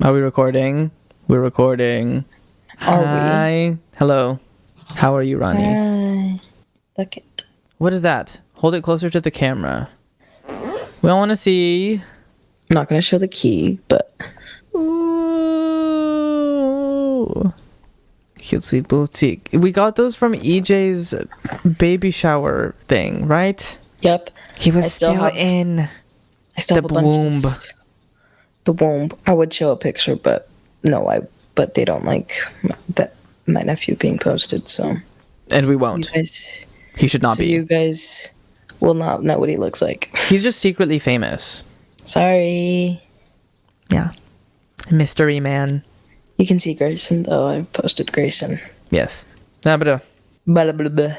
Are we recording? We're recording. Are Hi. Hello. How are you, Ronni? Hi. Look it. What is that? Hold it closer to the camera. We all want to see. I'm not going to show the key, but... Ooh. Cutesy boutique. We got those from EJ's baby shower thing, right? Yep. He was still in I still the have a bunch womb. The womb. I would show a picture, but but they don't like that my nephew being posted, so... And we won't. He should not be. You guys will not know what he looks like. He's just secretly famous. Sorry. Yeah. Mystery man. You can see Grayson, though. I've posted Grayson. Yes. Blah, blah, Blah, blah, blah.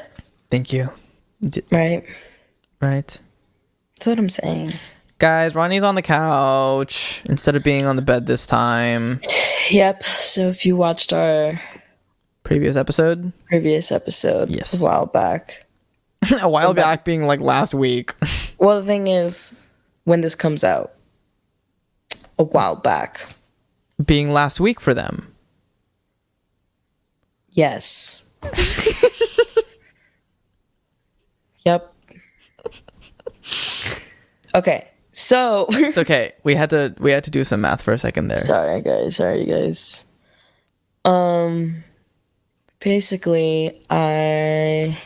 Thank you. Right? Right. That's what I'm saying. Guys, Ronnie's on the couch instead of being on the bed this time. Yep. So if you watched our previous episode, yes, a while back. A while back being like last week. Well, the thing is, when this comes out, a while back. Being last week for them. Yes. Yep. Okay. So it's okay. We had to do some math for a second there. Sorry guys. Basically, I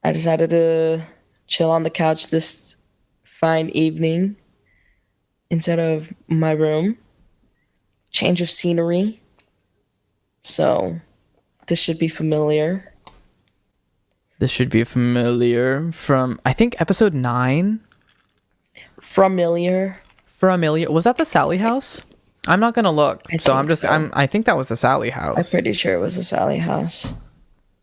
decided to chill on the couch this fine evening instead of my room. Change of scenery. So, this should be familiar. This should be familiar from, I think, episode 9. Familiar. Was that the Sally house? I'm not gonna look. I think that was the Sally house. I'm pretty sure it was the Sally house.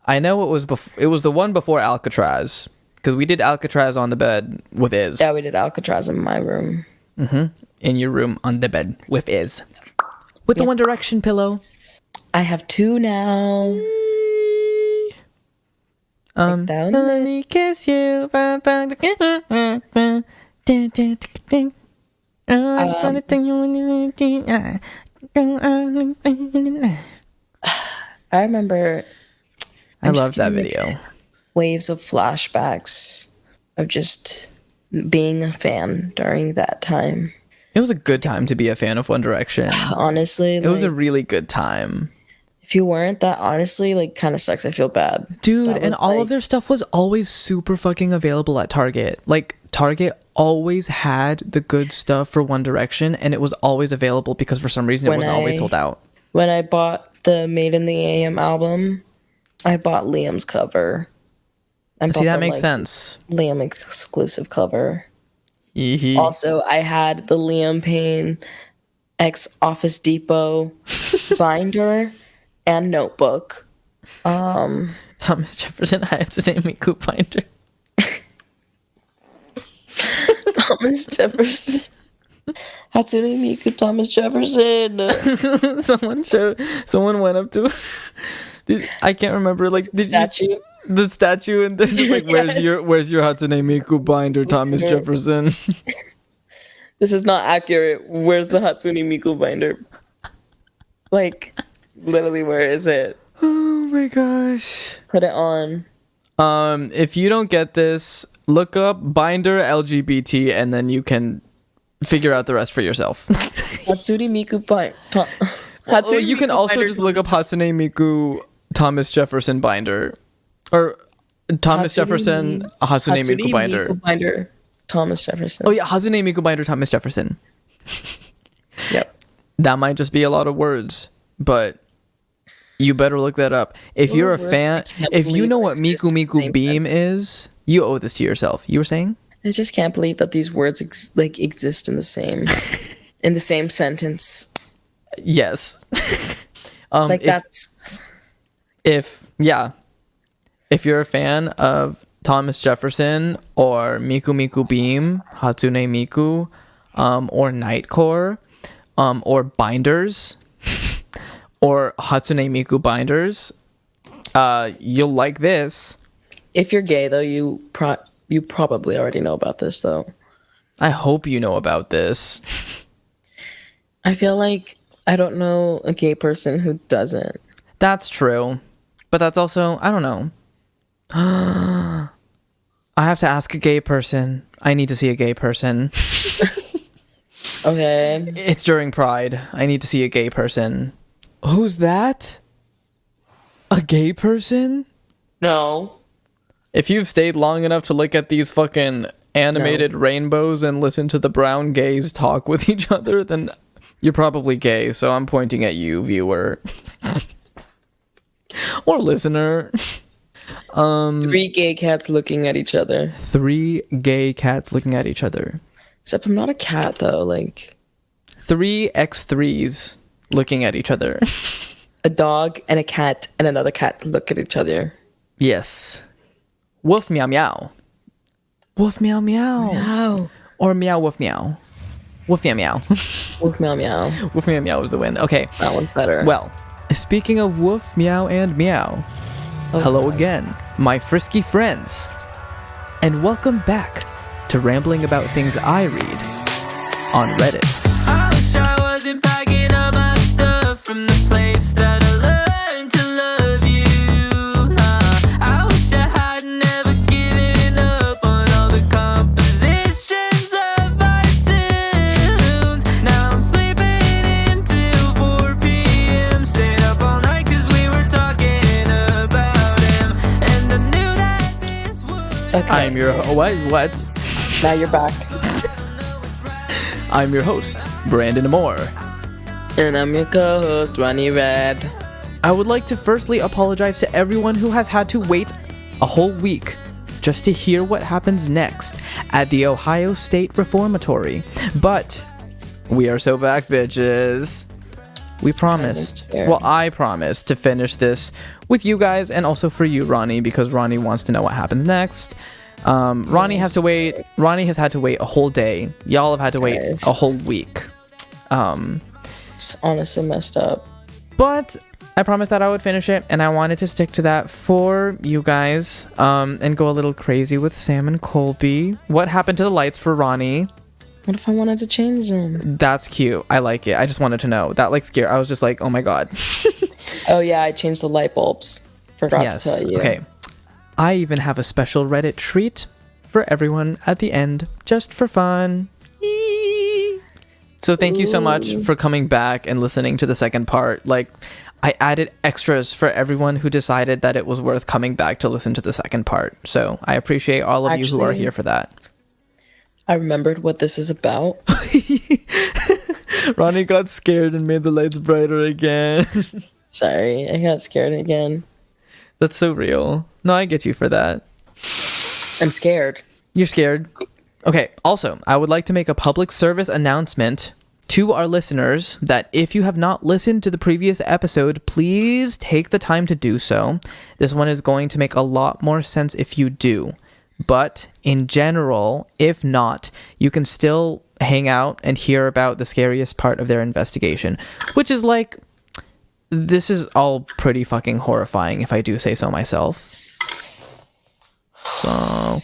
I know it was it was the one before Alcatraz, because we did Alcatraz on the bed with Iz. Yeah, we did Alcatraz in my room. Mm-hmm. In your room on the bed with Iz. With the One Direction pillow. I have 2 now. Let me kiss you. I remember. I love that video. Waves of flashbacks of just being a fan during that time. It was a good time to be a fan of One Direction. Honestly, it was a really good time. If you weren't, that honestly kind of sucks. I feel bad, dude. And all of their stuff was always super fucking available at Target. Like, Target always had the good stuff for One Direction, and it was always available because for some reason it was always sold out. When I bought the Made in the AM album, I bought Liam's cover. See, that makes sense. Liam exclusive cover. Also, I had the Liam Payne X Office Depot binder and notebook. Thomas Jefferson Hatsune Miku binder. Thomas Jefferson. Hatsune Miku Thomas Jefferson. Someone went up to I can't remember, like, the statue, and then like, where's your Hatsune Miku binder, Thomas Jefferson? This is not accurate. Where's the Hatsune Miku binder? Like, literally, where is it? Oh my gosh. Put it on. If you don't get this, look up binder LGBT, and then you can figure out the rest for yourself. Hatsune Miku binder. You can also just look up Hatsune Miku Thomas Jefferson binder. Or Thomas Jefferson Hatsune Miku binder. Binder Thomas Jefferson. Oh yeah, Hatsune Miku binder Thomas Jefferson. Yep. That might just be a lot of words, but you better look that up. If you're a fan, if you know what Miku Miku Beam is, you owe this to yourself. You were saying? I just can't believe that these words exist in the same sentence. Yes. If you're a fan of Thomas Jefferson or Miku Miku Beam, Hatsune Miku, or Nightcore, or Binders, or Hatsune Miku Binders, you'll like this. If you're gay, though, you probably already know about this, though. I hope you know about this. I feel like I don't know a gay person who doesn't. That's true. But that's also, I don't know. I have to ask a gay person. I need to see a gay person. Okay. It's during Pride. I need to see a gay person. Who's that? A gay person? No. If you've stayed long enough to look at these fucking animated rainbows and listen to the brown gays talk with each other, then you're probably gay. So I'm pointing at you, viewer. Or listener. 3 gay cats looking at each other. 3 gay cats looking at each other. Except I'm not a cat, though. Like 3 X3s looking at each other. a dog and a cat and another cat look at each other. Yes. Woof meow meow. Woof meow meow. Meow. Or meow woof meow. Woof meow meow. Woof meow meow. Woof meow meow was the win. Okay. That one's better. Well, speaking of woof meow and meow, hello again, my frisky friends. And welcome back to Rambling About Things I Read on Reddit. I wish I wasn't packing up my stuff from the place that I learned to love you. I wish I had never given up on all the compositions of our tunes. Now I'm sleeping until 4 p.m. Stayed up all night cause we were talking about him. And I knew that this would Okay. I'm your what? Now you're back. I'm your host, Brandon Moore. And I'm your co-host, Ronni Red. I would like to firstly apologize to everyone who has had to wait a whole week just to hear what happens next at the Ohio State Reformatory. But we are so back, bitches. We promised. Well, I promised to finish this with you guys and also for you, Ronni, because Ronni wants to know what happens next. Ronni has to wait. Ronni has had to wait a whole day. Y'all have had to wait a whole week. It's honestly messed up. But I promised that I would finish it, and I wanted to stick to that for you guys, and go a little crazy with Sam and Colby. What happened to the lights for Ronni? What if I wanted to change them? That's cute. I like it. I just wanted to know. That like scared. I was just like, oh my god. Oh yeah, I changed the light bulbs. Forgot to tell you. Okay. I even have a special Reddit treat for everyone at the end, just for fun. So thank you so much for coming back and listening to the second part. Like, I added extras for everyone who decided that it was worth coming back to listen to the second part. So I appreciate all of you who are here for that. I remembered what this is about. Ronni got scared and made the lights brighter again. Sorry, I got scared again. That's so real. No, I get you for that. I'm scared. You're scared? Okay, also, I would like to make a public service announcement to our listeners that if you have not listened to the previous episode, please take the time to do so. This one is going to make a lot more sense if you do. But in general, if not, you can still hang out and hear about the scariest part of their investigation, which is like, this is all pretty fucking horrifying if I do say so myself. So,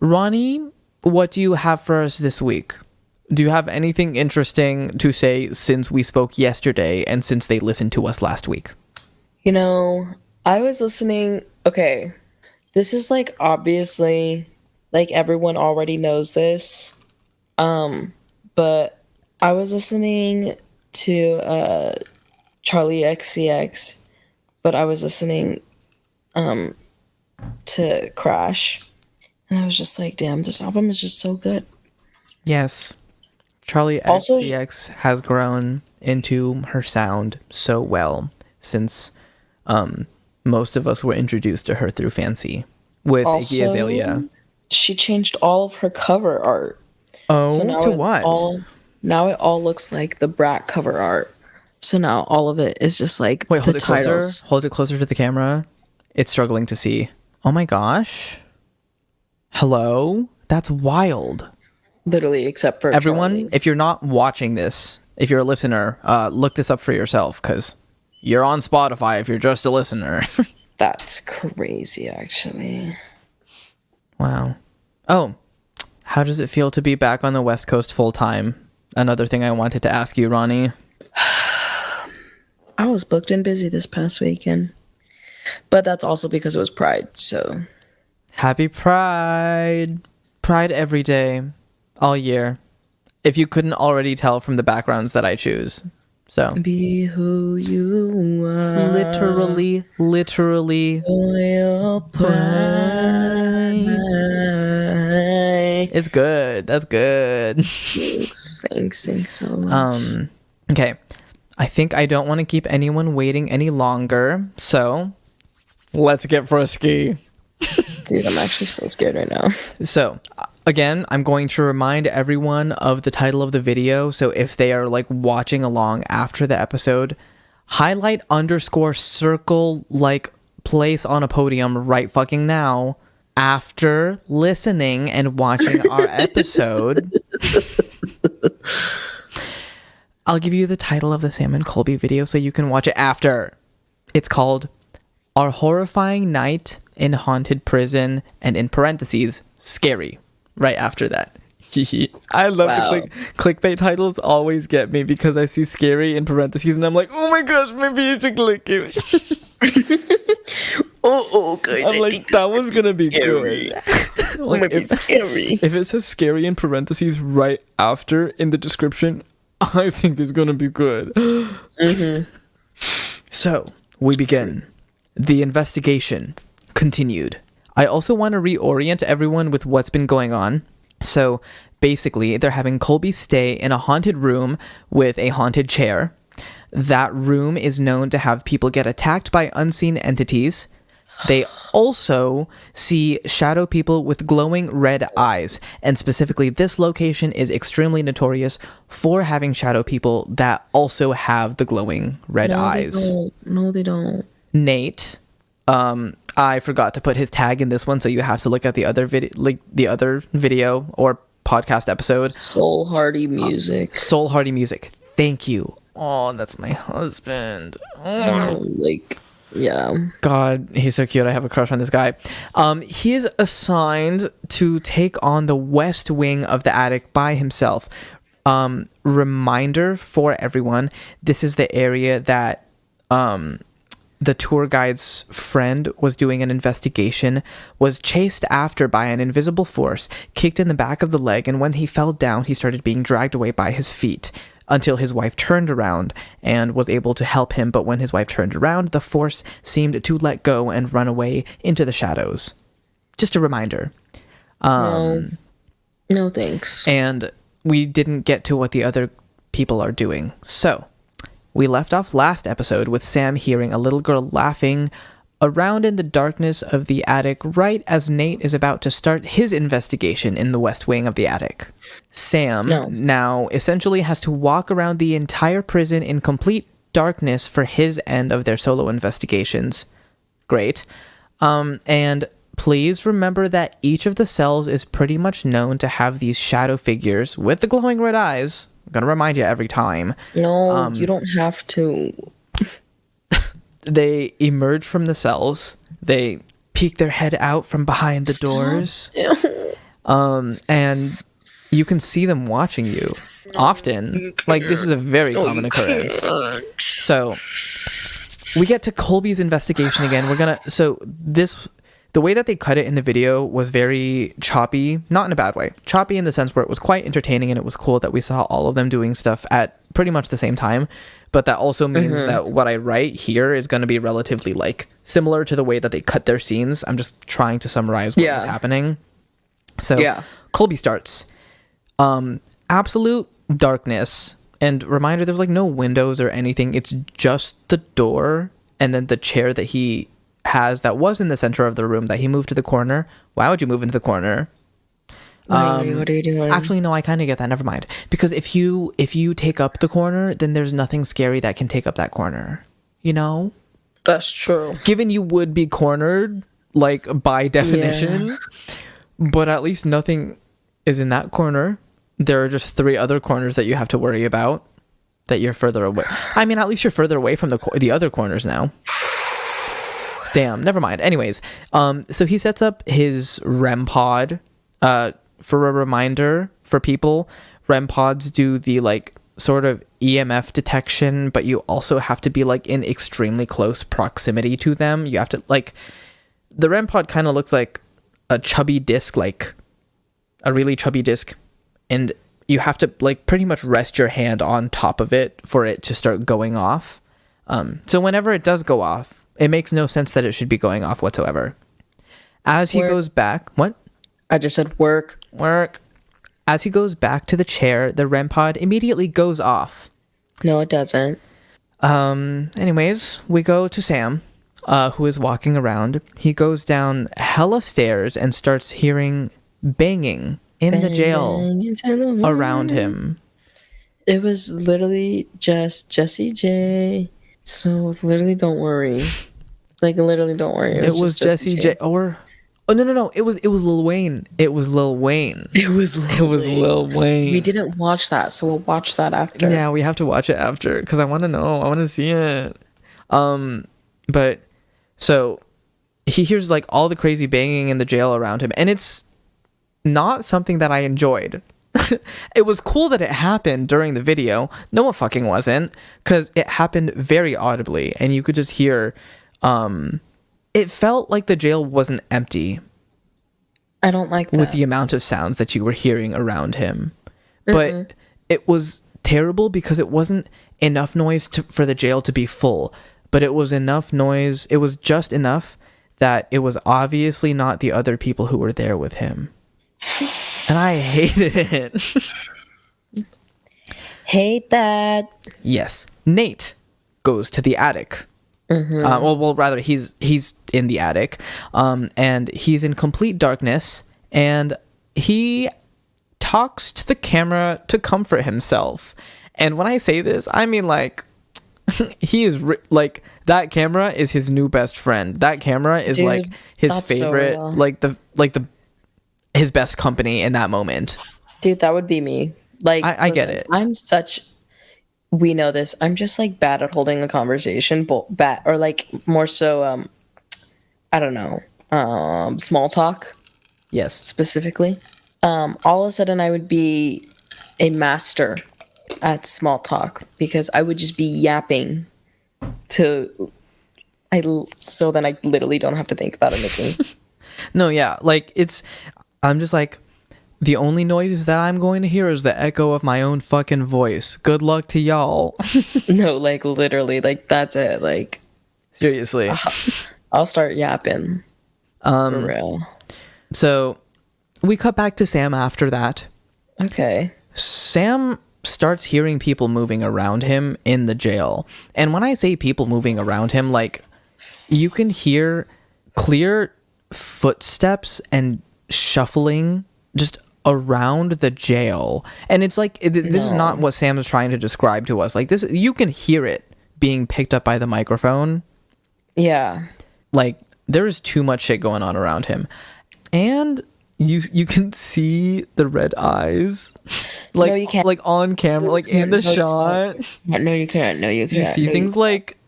Ronni, what do you have for us this week? Do you have anything interesting to say since we spoke yesterday and since they listened to us last week? You know, I was listening. Okay, this is like obviously, like everyone already knows this. But I was listening to Charlie XCX, but I was listening to Crash, and I was just like, damn, this album is just so good. Yes. Charlie Also, XCX has grown into her sound so well since most of us were introduced to her through Fancy with Iggy Azalea. She changed all of her cover art. Oh, so to what? Now it all looks like the Brat cover art. So now all of it is just like hold the it titles. Closer. Hold it closer to the camera. It's struggling to see. Oh my gosh. Hello? That's wild. Literally, except for everyone, Charlie. If you're not watching this, if you're a listener, look this up for yourself because you're on Spotify if you're just a listener. That's crazy, actually. Wow. Oh, how does it feel to be back on the West Coast full time? Another thing I wanted to ask you, Ronni. was booked and busy this past weekend. But that's also because it was Pride, so. Happy Pride. Pride every day, all year. If you couldn't already tell from the backgrounds that I choose. So. Be who you are. Literally. For your pride. It's good. That's good. Thanks so much. Okay. I think I don't want to keep anyone waiting any longer. So, let's get frisky. Dude, I'm actually so scared right now. So, again, I'm going to remind everyone of the title of the video. So if they are like watching along after the episode, highlight _ circle like place on a podium right fucking now after listening and watching our episode. I'll give you the title of the Sam and Colby video so you can watch it after. It's called Our Horrifying Night in Haunted Prison, and in parentheses, scary. Right after that. I love the clickbait titles always get me because I see scary in parentheses and I'm like, oh my gosh, maybe you should click it. Good. I'm like, that was gonna be scary. Good. Like, Scary. If it says scary in parentheses right after in the description, I think it's gonna be good. So, we begin. The investigation continued. I also want to reorient everyone with what's been going on. So basically, they're having Colby stay in a haunted room with a haunted chair. That room is known to have people get attacked by unseen entities. They also see shadow people with glowing red eyes. And specifically, this location is extremely notorious for having shadow people that also have the glowing red eyes. No, they don't. Nate, I forgot to put his tag in this one, so you have to look at the other video or podcast episode. Soul Hardy Music. Soul Hardy Music. Thank you. Oh, that's my husband. Yeah. God, he's so cute. I have a crush on this guy. He is assigned to take on the west wing of the attic by himself. Reminder for everyone, this is the area that the tour guide's friend was doing an investigation, was chased after by an invisible force, kicked in the back of the leg, and when he fell down, he started being dragged away by his feet until his wife turned around and was able to help him. But when his wife turned around, the force seemed to let go and run away into the shadows. Just a reminder. No thanks. And we didn't get to what the other people are doing. So we left off last episode with Sam hearing a little girl laughing around in the darkness of the attic right as Nate is about to start his investigation in the west wing of the attic. Sam now essentially has to walk around the entire prison in complete darkness for his end of their solo investigations. Great. And please remember that each of the cells is pretty much known to have these shadow figures with the glowing red eyes. I'm gonna remind you every time. No, you don't have to. They emerge from the cells. They peek their head out from behind the doors. And you can see them watching you often. Like, this is a very common occurrence. So we get to Colby's investigation again. The way that they cut it in the video was very choppy, not in a bad way. Choppy in the sense where it was quite entertaining and it was cool that we saw all of them doing stuff at pretty much the same time. But that also means that what I write here is going to be relatively like similar to the way that they cut their scenes. I'm just trying to summarize what was happening. So Colby starts. Absolute darkness. And reminder, there's like no windows or anything. It's just the door and then the chair that he has that was in the center of the room that he moved to the corner. Why would you move into the corner? What are you doing? Actually, no, I kind of get that. Never mind. Because if you take up the corner, then there's nothing scary that can take up that corner. You know? That's true. Given you would be cornered, like, by definition. But at least nothing is in that corner. There are just 3 other corners that you have to worry about. That you're further away. I mean, at least you're further away from the other corners now. Damn, never mind. Anyways, so he sets up his REM pod. For a reminder for people, REM pods do the like sort of EMF detection, but you also have to be like in extremely close proximity to them. You have to like, the REM pod kind of looks like a chubby disc, like a really chubby disc, and you have to like pretty much rest your hand on top of it for it to start going off. So whenever it does go off, it makes no sense that it should be going off whatsoever. As he goes back, what? I just said work. As he goes back to the chair, the REM pod immediately goes off. No, it doesn't. Anyways, we go to Sam, who is walking around. He goes down hella stairs and starts hearing banging in the jail around him. It was literally just Jessie J. So literally don't worry. Like literally don't worry. It was Jessie J. Or... Oh, no. It was Lil Wayne. It was Lil Wayne. We didn't watch that, so we'll watch that after. Yeah, we have to watch it after, because I want to know. I want to see it. But, so, he hears, like, all the crazy banging in the jail around him, and it's not something that I enjoyed. It was cool that it happened during the video. No, it fucking wasn't, because it happened very audibly, and you could just hear... It felt like the jail wasn't empty. I don't like that. With the amount of sounds that you were hearing around him. But it was terrible because it wasn't enough noise for the jail to be full. But it was enough noise. It was just enough that it was obviously not the other people who were there with him. And I hated it. Hate that. Yes. Nate goes to the attic. Well, rather, he's in the attic, and he's in complete darkness, and he talks to the camera to comfort himself. And when I say this, I mean, like, he is like, that camera is his new best friend. That camera is, dude, like his favorite, so his best company in that moment. Dude, that would be me. Like, I get it. We know this. I'm just like bad at holding a conversation, or like more so, I don't know, small talk. Yes, specifically. All of a sudden, I would be a master at small talk because I would just be yapping so then I literally don't have to think about anything. No, yeah, like I'm just like. The only noise that I'm going to hear is the echo of my own fucking voice. Good luck to y'all. No, like literally, like that's it. Like seriously, I'll start yapping. For real. So we cut back to Sam after that. Okay. Sam starts hearing people moving around him in the jail. And when I say people moving around him, like you can hear clear footsteps and shuffling just around the jail, and it's like this is not what Sam is trying to describe to us. Like this, you can hear it being picked up by the microphone. Yeah, like there's too much shit going on around him, and you can see the red eyes, like, no, you can't. Like on camera, like in the shot. No, you can't. No, you can't. You see things like.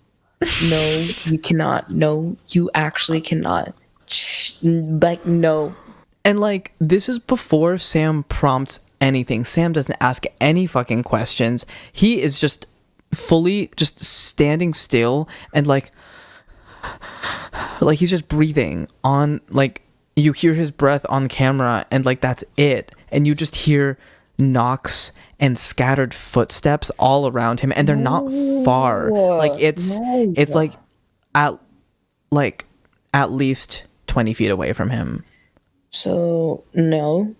No, you cannot. No, you actually cannot. Like no. And, like, this is before Sam prompts anything. Sam doesn't ask any fucking questions. He is just fully just standing still and, like he's just breathing on, like, you hear his breath on camera and, like, that's it. And you just hear knocks and scattered footsteps all around him. And they're not far. Like, it's like, at least 20 feet away from him. So, no,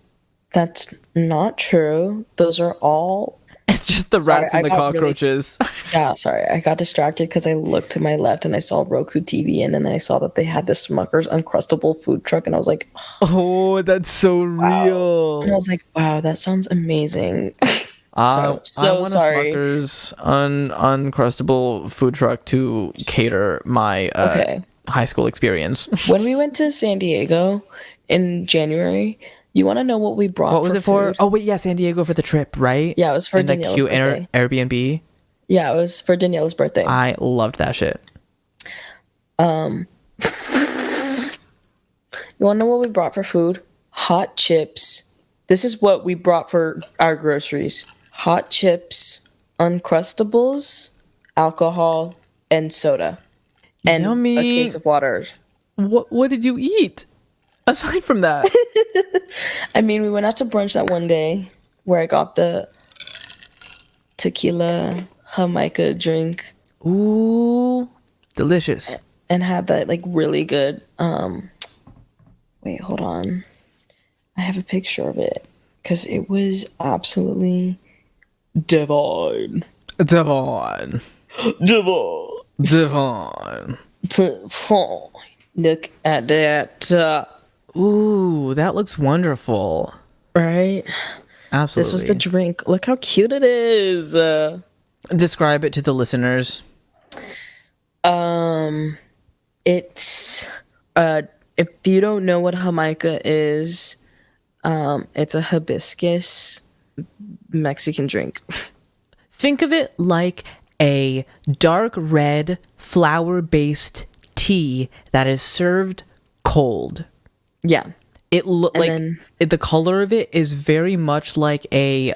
that's not true. Those are all... It's just the rats and the cockroaches. Yeah, sorry. I got distracted because I looked to my left and I saw Roku TV, and then I saw that they had this Smucker's Uncrustable food truck, and I was like... Oh, that's so real. And I was like, wow, that sounds amazing. I want sorry. A Smucker's Uncrustable food truck to cater my high school experience. When we went to San Diego... in January, you want to know what we brought? What was it for? Oh wait, yeah, San Diego for the trip, right? Yeah, it was for Danielle's birthday. Airbnb. Yeah, it was for Danielle's birthday. I loved that shit. You want to know what we brought for food? Hot chips. This is what we brought for our groceries: hot chips, Uncrustables, alcohol, and soda. And Yummy. a case of water. What did you eat aside from that? I mean, we went out to brunch that one day where I got the tequila Jamaica drink Ooh, delicious. and had that like really good wait, hold on. I have a picture of it because it was absolutely divine. Devon. Divine. Devon. Look at that. Ooh, that looks wonderful. Right? Absolutely. This was the drink. Look how cute it is. Describe it to the listeners. It's if you don't know what Jamaica is, it's a hibiscus Mexican drink. Think of it like a dark red flour-based tea that is served cold. Yeah. It look And like then- the color of it is very much like a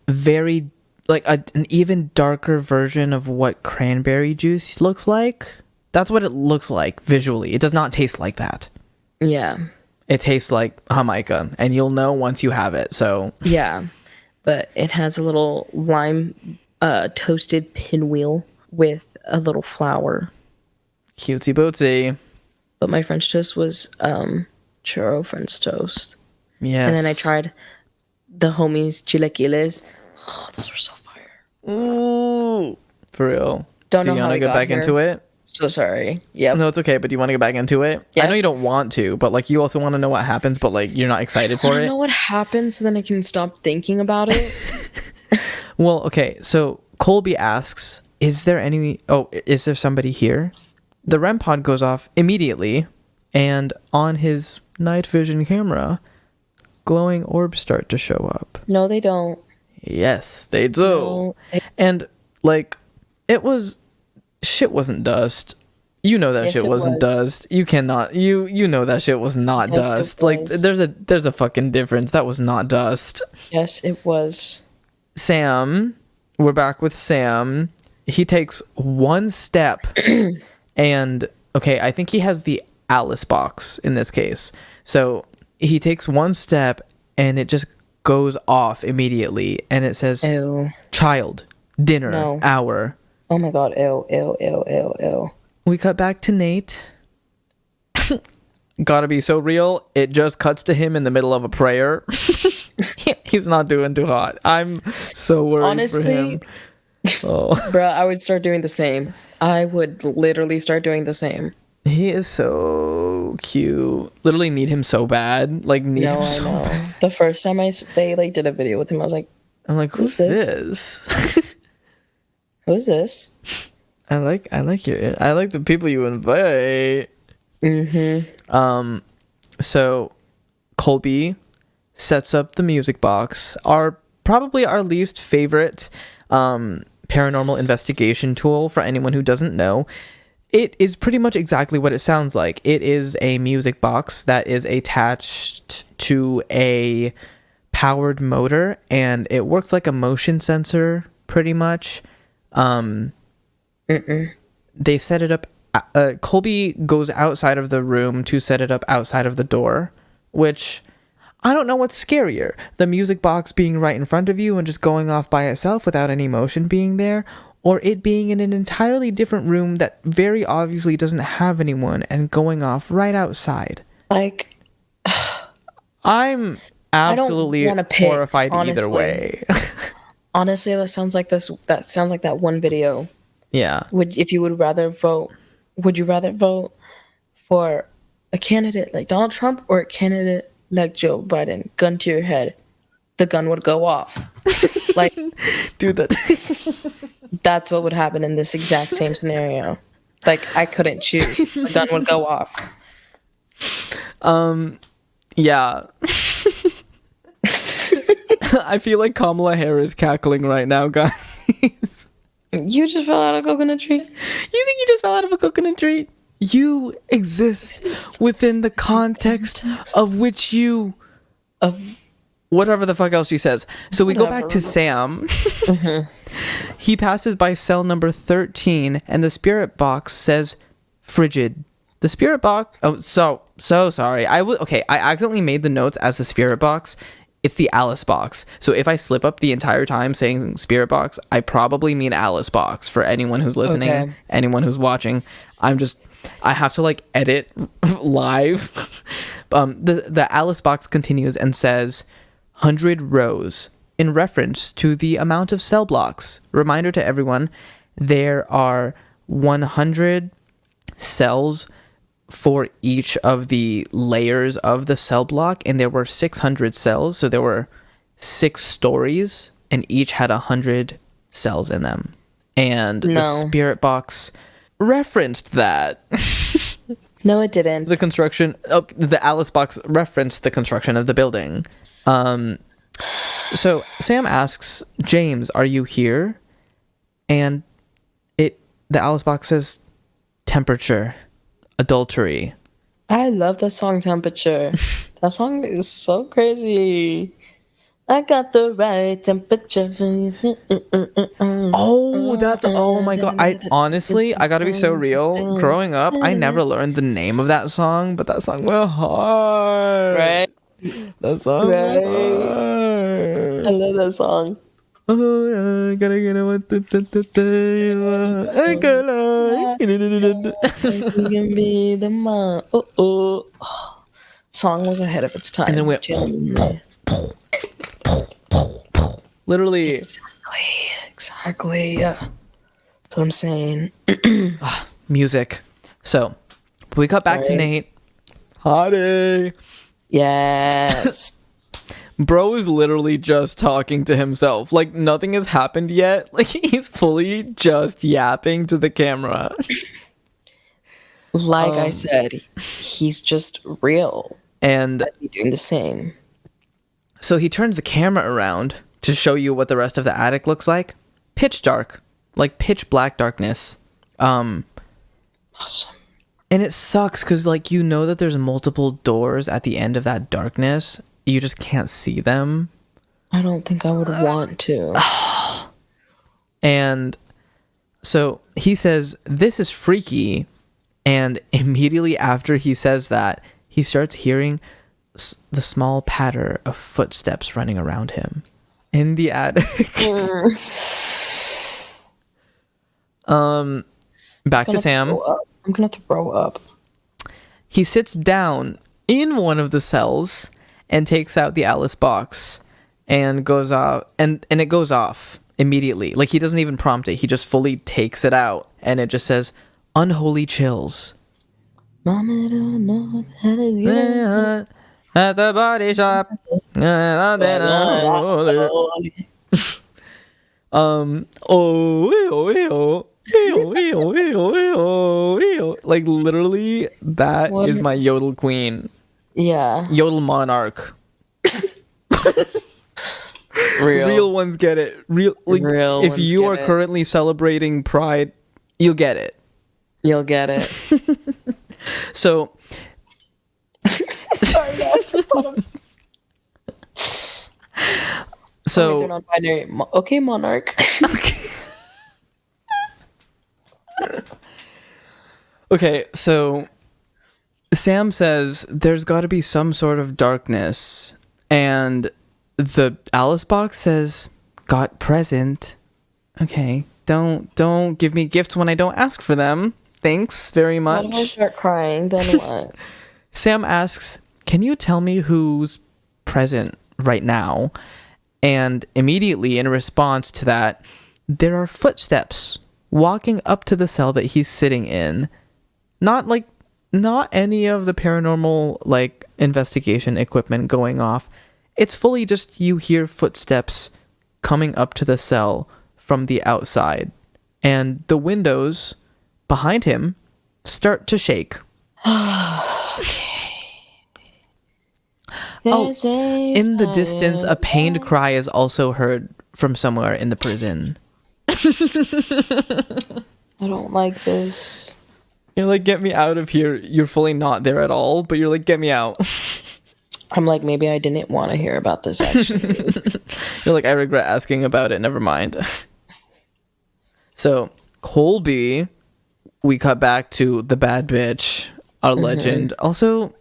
very like an even darker version of what cranberry juice looks like. That's what it looks like visually. It does not taste like that. Yeah. It tastes like Jamaica, and you'll know once you have it. So Yeah. But it has a little lime toasted pinwheel with a little flour. cutesy bootsy. But my French toast was churro French toast. Yes. And then I tried the homies chilaquiles. Oh, those were so fire. Ooh, for real. Don't Do know you how want to we get got back here. into it? So sorry. Yep. No, it's okay. But do you want to get back into it? Yeah. I know you don't want to, but like you also want to know what happens, but like you're not excited I for don't it. know what happened, so then I can stop thinking about it. Well, okay. So Colby asks, is there somebody here? The REM pod goes off immediately, and on his night vision camera, glowing orbs start to show up. No, they don't. Yes, they do. No, And like shit wasn't dust. You know that Yes, shit it wasn't was. dust. You cannot you know that shit was not Yes, it dust. Like was. there's a fucking difference. That was not dust. Yes, it was. Sam, we're back with Sam. He takes one step and okay, I think he has the Alice box in this case. So he takes one step and it just goes off immediately and it says Ew. child, dinner, No. hour. Oh my god, ew, ew, ew, ew, ew. We cut back to Nate. Gotta be so real. It just cuts to him in the middle of a prayer. He's not doing too hot. I'm so worried Honestly, for him. Oh, bruh, I would start doing the same. I would literally start doing the same. he is so cute. Literally need him so bad. Like need No, him I so know. bad. The first time they like did a video with him, I was like, I'm like, who's Who's this? "Who's this?" I like the people you invite. So Colby sets up the music box, probably our least favorite paranormal investigation tool for anyone who doesn't know. It is pretty much exactly what it sounds like. It is a music box that is attached to a powered motor, and it works like a motion sensor pretty much. They set it up. Colby goes outside of the room to set it up outside of the door, which I don't know what's scarier, the music box being right in front of you and just going off by itself without any motion being there, or it being in an entirely different room that very obviously doesn't have anyone and going off right outside. Like, I'm absolutely wanna pick, horrified either honestly. way. honestly, that sounds like that one video. Yeah. Would you rather vote for a candidate like Donald Trump or a candidate like Joe Biden? Gun to your head, the gun would go off. Like, Dude, that that's what would happen in this exact same scenario. Like, I couldn't choose. The gun would go off. yeah. I feel like Kamala Harris cackling right now, guys. You just fell out of a coconut tree. You think you just fell out of a coconut tree? You exist within the context of which you Of whatever the fuck else she says. So we go back to Sam. He passes by cell number 13, and the spirit box says frigid. The spirit box... Oh, so sorry. I accidentally made the notes as the spirit box. It's the Alice box. So if I slip up the entire time saying spirit box, I probably mean Alice box for anyone who's listening, anyone who's watching. I have to like edit live. The Alice box continues and says 100 rows in reference to the amount of cell blocks. Reminder to everyone, there are 100 cells for each of the layers of the cell block, and there were 600 cells, so there were 6 stories, and each had 100 cells in them. And the spirit box referenced that. No, it didn't. The Alice box referenced the construction of the building. So Sam asks, James, are you here? And the Alice box says temperature. Adultery. I love that song, Temperature. That song is so crazy. I got the right temperature. Oh my god. I gotta be so real. Growing up, I never learned the name of that song, but that song went hard. Right? That song went hard. I love that song. Oh, yeah, gotta get what the I can be the mom. Song was ahead of its time. And then went literally. Exactly. Yeah. That's what I'm saying. Music. So we cut back to Nate. Hottie. Yes. Bro is literally just talking to himself. Like, nothing has happened yet. Like, he's fully just yapping to the camera. Like I said, he's just real. And I'd be doing the same. So he turns the camera around to show you what the rest of the attic looks like. Pitch dark. Like, pitch black darkness. Awesome. And it sucks because, like, you know that there's multiple doors at the end of that darkness. You just can't see them. I don't think I would want to. And so he says, this is freaky. And immediately after he says that, he starts hearing the small patter of footsteps running around him in the attic. Back to Sam. I'm gonna throw up. He sits down in one of the cells and takes out the Alice box and goes off, and it goes off immediately. Like, he doesn't even prompt it. He just fully takes it out, and it just says, unholy chills. Mama don't know how to get at the body shop. Like, literally, that is my yodel queen. Yeah. Yodel monarch. Real ones get it. Real if you are currently celebrating Pride, you'll get it. You'll get it. So Sorry, I just thought of... So they're non-binary. Okay, monarch. Okay, so Sam says there's got to be some sort of darkness, and the Alice box says got present. Okay, don't give me gifts when I don't ask for them. Thanks very much. What if I start crying? Then what? Sam asks, "Can you tell me who's present right now?" And immediately in response to that, there are footsteps walking up to the cell that he's sitting in. Not any of the paranormal, like, investigation equipment going off. It's fully just you hear footsteps coming up to the cell from the outside. And the windows behind him start to shake. Oh, in the distance, a pained cry is also heard from somewhere in the prison. I don't like this. You're like, get me out of here. You're fully not there at all, but you're like, get me out. I'm like, maybe I didn't want to hear about this actually. You're like, I regret asking about it. Never mind. So Colby, we cut back to the bad bitch, our legend. Also,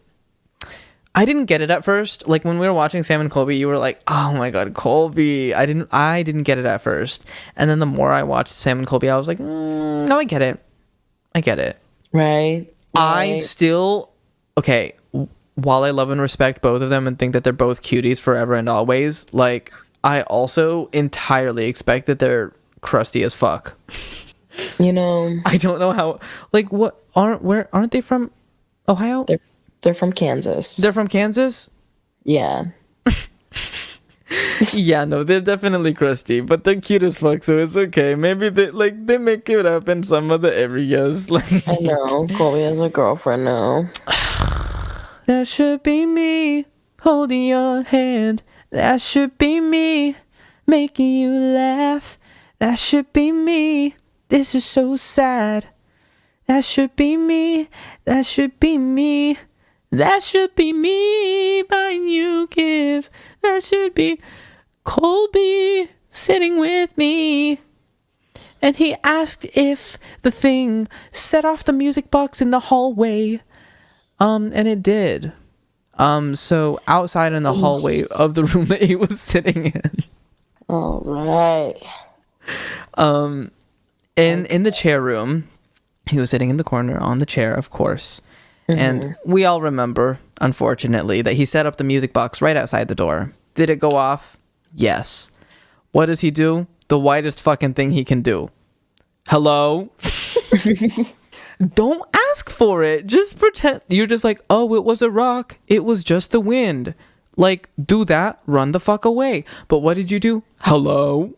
I didn't get it at first. Like when we were watching Sam and Colby, you were like, "Oh my god, Colby!" I didn't get it at first, and then the more I watched Sam and Colby, I was like, "No, I get it. I get it." Right? I still okay. While I love and respect both of them and think that they're both cuties forever and always, like I also entirely expect that they're crusty as fuck. You know, I don't know how. Like, aren't they from Ohio? they're from Kansas. They're from Kansas? Yeah. Yeah, no, they're definitely crusty, but they're cute as fuck, so it's okay. Maybe they make it up in some of the areas. Like I know. Colby has a girlfriend now. that should be me holding your hand. That should be me making you laugh. That should be me. This is so sad. That should be me. That should be me. That should be me buying you gifts. That should be Colby sitting with me. And he asked if the thing set off the music box in the hallway. And it did. So outside in the hallway of the room that he was sitting in. All right. In the chair room, he was sitting in the corner on the chair, of course. And we all remember, unfortunately, that he set up the music box right outside the door. Did it go off? Yes. What does he do? The whitest fucking thing he can do. Hello? Don't ask for it. Just pretend. You're just like, oh, it was a rock. It was just the wind. Like, do that. Run the fuck away. But what did you do? Hello?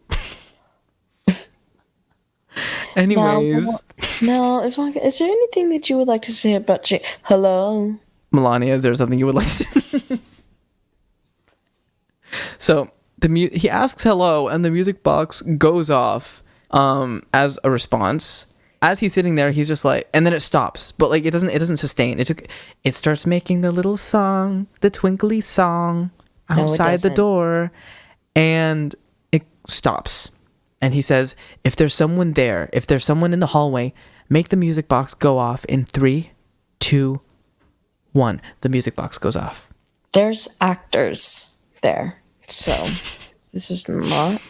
Anyways. No, is there anything that you would like to say about hello? Melania, is there something you would like to say? So he asks hello, and the music box goes off as a response. As he's sitting there, he's just like, and then it stops, but like it doesn't sustain. It starts making the little song, the twinkly song outside the door, and it stops. And he says, if there's someone there, if there's someone in the hallway, make the music box go off in 3, 2, 1. The music box goes off. There's actors there, so this is not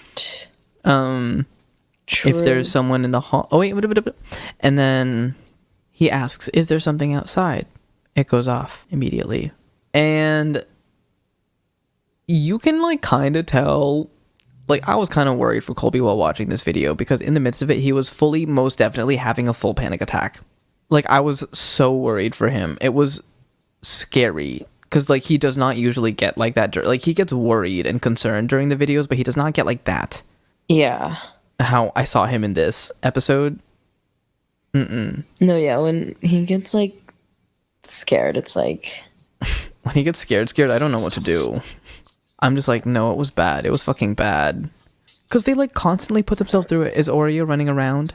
true. If there's someone in the hall... Oh, wait. And then he asks, is there something outside? It goes off immediately. And you can, like, kind of tell... Like, I was kind of worried for Colby while watching this video because in the midst of it, he was most definitely having a full panic attack. Like, I was so worried for him. It was scary because, like, he does not usually get like that. Like, he gets worried and concerned during the videos, but he does not get like that. Yeah. How I saw him in this episode. No, yeah, when he gets, like, scared, it's like... When he gets scared, I don't know what to do. I'm just like, no, it was bad. It was fucking bad. Because they, like, constantly put themselves through it. Is Oreo running around?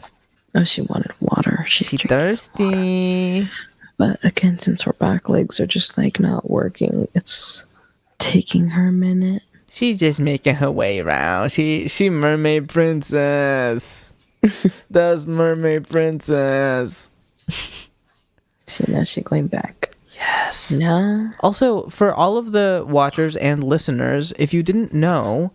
Oh, she wanted water. She's thirsty. Water. But again, since her back legs are just, like, not working, it's taking her a minute. She's just making her way around. She mermaid princess. That's mermaid princess. So now she's going back. Yes. No. Also, for all of the watchers and listeners, if you didn't know,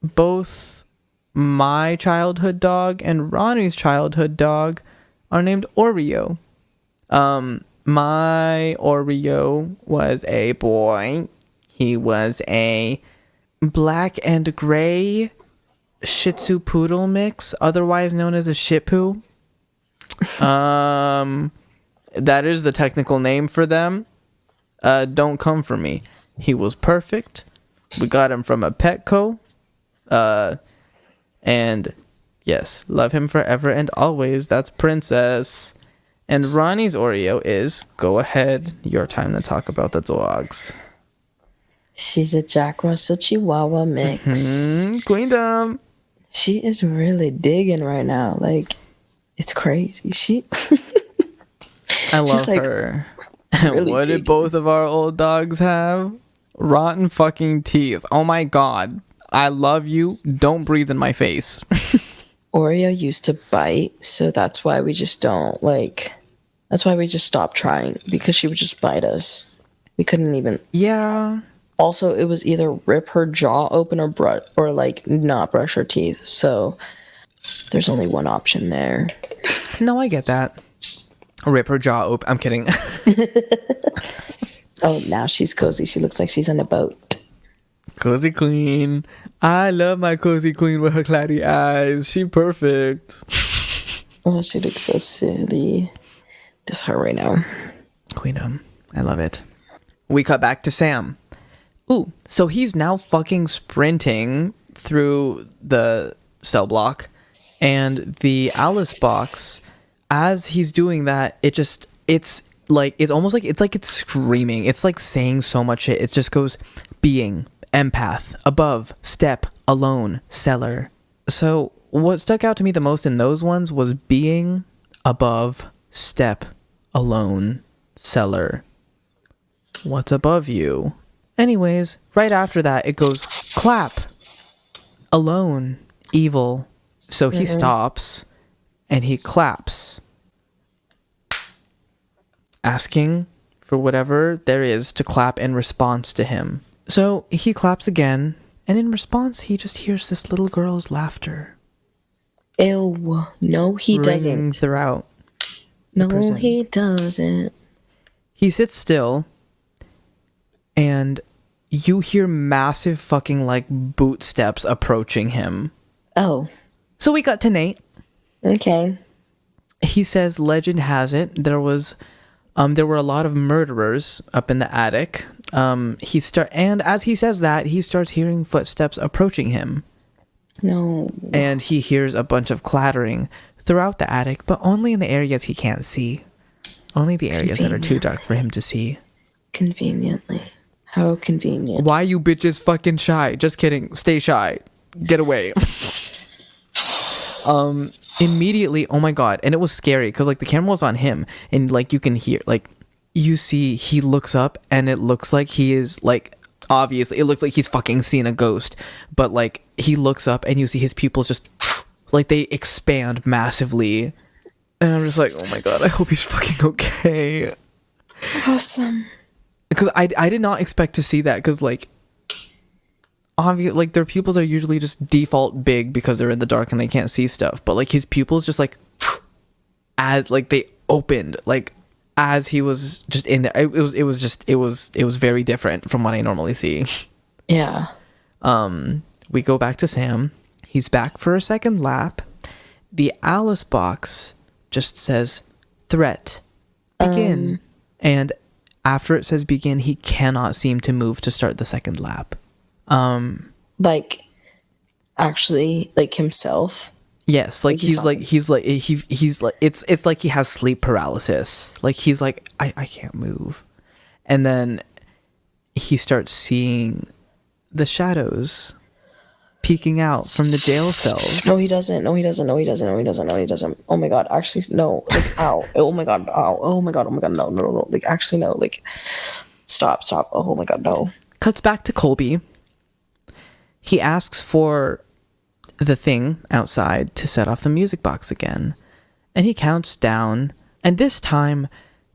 both my childhood dog and Ronnie's childhood dog are named Oreo. My Oreo was a boy. He was a black and gray Shih Tzu poodle mix, otherwise known as a Shih Poo. That is the technical name for them. Don't come for me. He was perfect. We got him from a Petco. And yes, love him forever and always. That's Princess. And Ronnie's Oreo is, go ahead, your time to talk about the dogs. She's a Jack Russell Chihuahua mix. Queendom. She is really digging right now. Like, it's crazy. I love her. Really What did big. both of our old dogs have? Rotten fucking teeth. Oh my god. I love you. Don't breathe in my face. Oreo used to bite, so that's why we just don't like. That's why we just stopped trying, because she would just bite us. We couldn't even. Yeah. Also, it was either rip her jaw open or like not brush her teeth. So there's only one option there. No, I get that. Rip her jaw open. I'm kidding. Oh, now she's cozy. She looks like she's on a boat. Cozy queen. I love my cozy queen with her cloudy eyes. She perfect. Oh, she looks so silly. Just her right now. Queendom. I love it. We cut back to Sam. Ooh, so he's now fucking sprinting through the cell block, and the Alice box, as he's doing that, it's almost like it's screaming. It's like saying so much shit. It just goes being, empath, above, step, alone, cellar. So what stuck out to me the most in those ones was being, above, step, alone, cellar. What's above you? Anyways, right after that, it goes clap, alone, evil. So he stops and he claps, asking for whatever there is to clap in response to him. So he claps again, and in response, he just hears this little girl's laughter. Ew. No, he ringing doesn't. throughout. No, prison. he doesn't. He sits still, and you hear massive fucking like boot steps approaching him. Oh, So we got to Nate. okay. He says legend has it there were a lot of murderers up in the attic. And as he says that, he starts hearing footsteps approaching him, No. and he hears a bunch of clattering throughout the attic, but only in the areas he can't see. Only the areas that are too dark for him to see. Conveniently. How convenient. Why you bitches fucking shy? Just kidding. Stay shy. Get away. Immediately, oh my god, and it was scary because like the camera was on him, and like you can hear, like you see he looks up, and it looks like he is like, obviously it looks like he's fucking seen a ghost, but like he looks up and you see his pupils just like they expand massively, and I'm just like, oh my god, I hope he's fucking okay. Awesome. Because I did not expect to see that, because like obvious, like their pupils are usually just default big because they're in the dark and they can't see stuff, but like his pupils just like as like they opened like as he was just in there. It was very different from what I normally see. Yeah. We go back to Sam. He's back for a second lap. The Alice box just says threat begin, and after it says begin, he cannot seem to move to start the second lap. Like, actually, like himself. Yes, like he's he's like it's like he has sleep paralysis. Like he's like, I can't move. And then he starts seeing the shadows peeking out from the jail cells. No, he doesn't. No, he doesn't. No, he doesn't. No, he doesn't. No, he doesn't. Oh my god. Actually, no. Like, ow. Oh my god. Ow. Oh my god. Oh my god. No, no, no, no. Like, actually, no. Like, stop. Stop. Oh my god. No. Cuts back to Colby. He asks for the thing outside to set off the music box again, and he counts down, and this time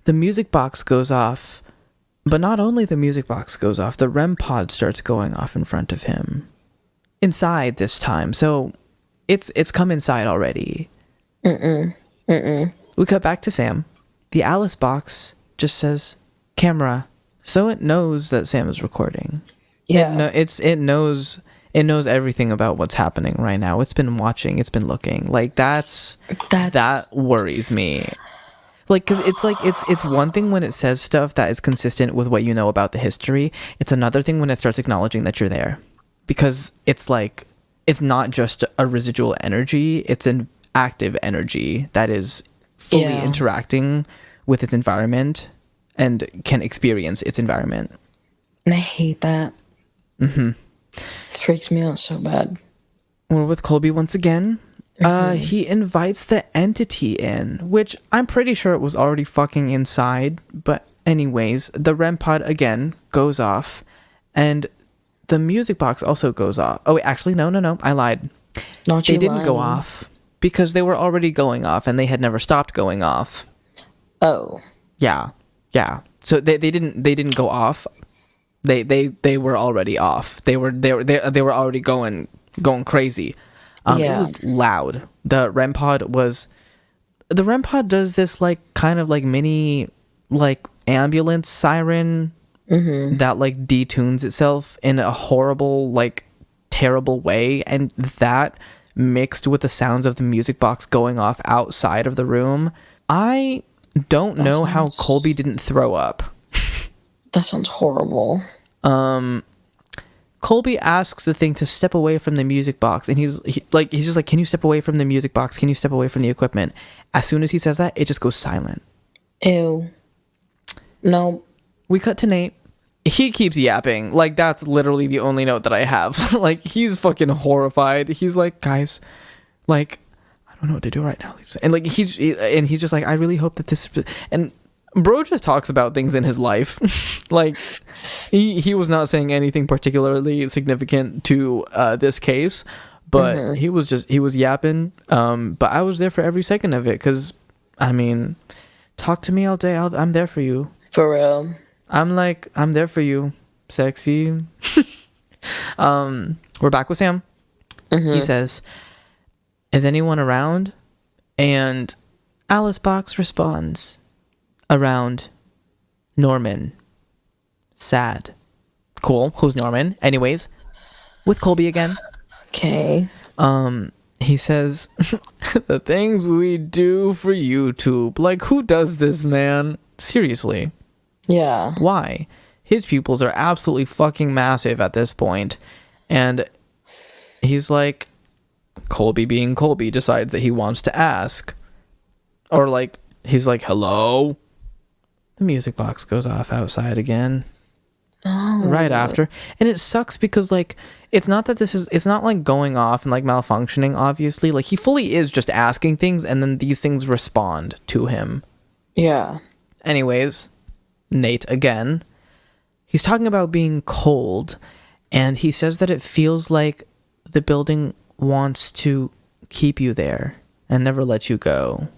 the music box goes off, but not only the music box goes off, the REM pod starts going off in front of him inside this time. So it's come inside already. We cut back to Sam. The Alice box just says camera, so it knows that Sam is recording. Yeah. It knows everything about what's happening right now. It's been watching. It's been looking. Like that worries me. Like, because it's one thing when it says stuff that is consistent with what you know about the history. It's another thing when it starts acknowledging that you're there, because it's like it's not just a residual energy. It's an active energy that is fully interacting with its environment and can experience its environment. And I hate that. Freaks me out so bad. We're with Colby once again. He invites the entity in, which I'm pretty sure it was already fucking inside, but Anyways, the REM pod again goes off, and the music box also goes off. Oh, wait, actually, no, I lied. They didn't go off because they were already going off, and they had never stopped going off. Oh. Yeah. So they didn't go off. They were already off. They were already going crazy. It was loud. The REM pod does this like kind of like mini like ambulance siren that like detunes itself in a horrible like terrible way, and that mixed with the sounds of the music box going off outside of the room. I don't know how Colby didn't throw up. That sounds horrible. Colby asks the thing to step away from the music box, and he's just like, can you step away from the music box? Can you step away from the equipment? As soon as he says that, it just goes silent. Ew. No. We cut to Nate. He keeps yapping. Like, that's literally the only note that I have. Like, he's fucking horrified. He's like, guys, like, I don't know what to do right now. And like, he's just like, I really hope that this, and bro just talks about things in his life. Like, he was not saying anything particularly significant to this case, but he was yapping. But I was there for every second of it, because, I mean, talk to me all day. I'm there for you. For real. I'm there for you, sexy. We're back with Sam. He says, is anyone around? And Alice Box responds, around Norman. Sad. Cool. Who's Norman? Anyways, with Colby again. Okay. He says, the things we do for YouTube. Like, who does this, man? Seriously. Yeah. Why? His pupils are absolutely fucking massive at this point. And he's like, Colby being Colby decides that he wants to ask. Or like, he's like, hello? The music box goes off outside again. Oh. Right after. And it sucks because like, it's not like going off and like malfunctioning, obviously. Like, he fully is just asking things, and then these things respond to him. Yeah. Anyways, Nate again. He's talking about being cold, and he says that it feels like the building wants to keep you there and never let you go.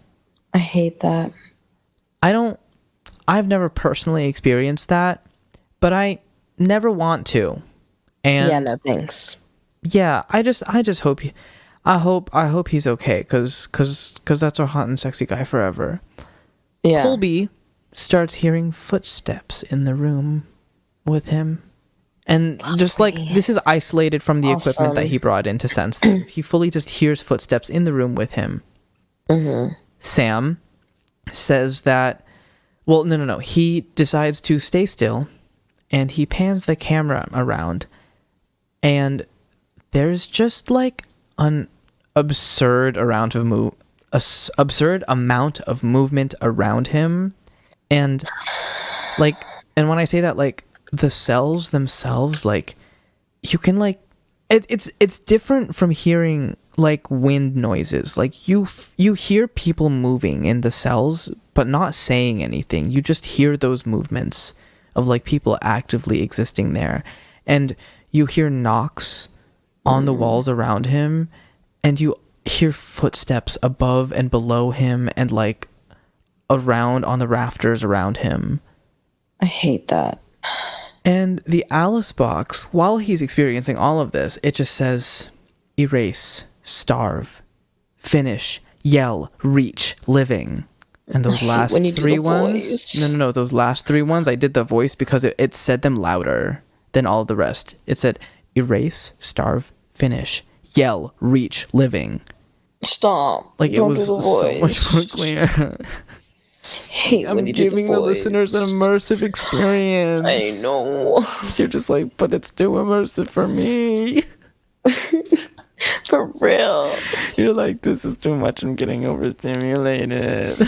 I hate that. I've never personally experienced that, but I never want to. And yeah, no thanks. Yeah, I just hope I hope he's okay, cuz that's our hot and sexy guy forever. Yeah. Colby starts hearing footsteps in the room with him. And just like, this is isolated from the equipment that he brought in to sense things. He fully just hears footsteps in the room with him. Sam says that, well, no. He decides to stay still, and he pans the camera around, and there's just like an absurd amount of movement around him. And like, and when I say that, like, the cells themselves, like, you can like, it's different from hearing like wind noises. Like, you hear people moving in the cells but not saying anything. You just hear those movements of like people actively existing there, and you hear knocks on the walls around him, and you hear footsteps above and below him and like around on the rafters around him. I hate that. And the Alice box, while he's experiencing all of this, it just says erase, starve, finish, yell, reach, living. And those last three ones, no, those last three ones, I did the voice because it said them louder than all the rest. It said erase, starve, finish, yell, reach, living. Stop. Like, it was so much more clear. I'm giving the listeners an immersive experience. I know. You're just like, but it's too immersive for me. For real. You're like, this is too much. I'm getting overstimulated.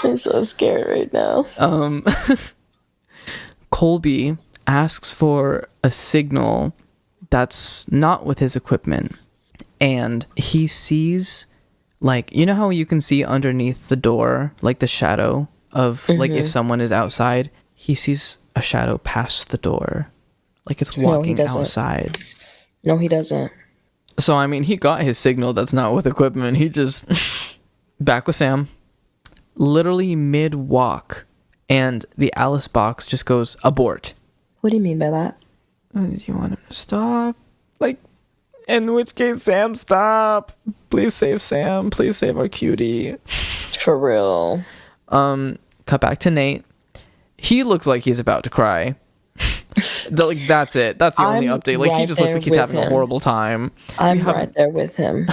I'm so scared right now. Colby asks for a signal that's not with his equipment, and he sees, like, you know how you can see underneath the door, like the shadow of like if someone is outside, he sees a shadow pass the door, like it's walking outside. No, he doesn't. So I mean, he got his signal. That's not with equipment. He just back with Sam, literally mid walk, and the Alice box just goes abort. What do you mean by that? Do you want him to stop? Like, in which case, Sam, stop. Please save Sam. Please save our cutie. For real. Cut back to Nate. He looks like he's about to cry. Like, that's it. That's the only update. Like, he just looks like he's having a horrible time. I'm right there with him.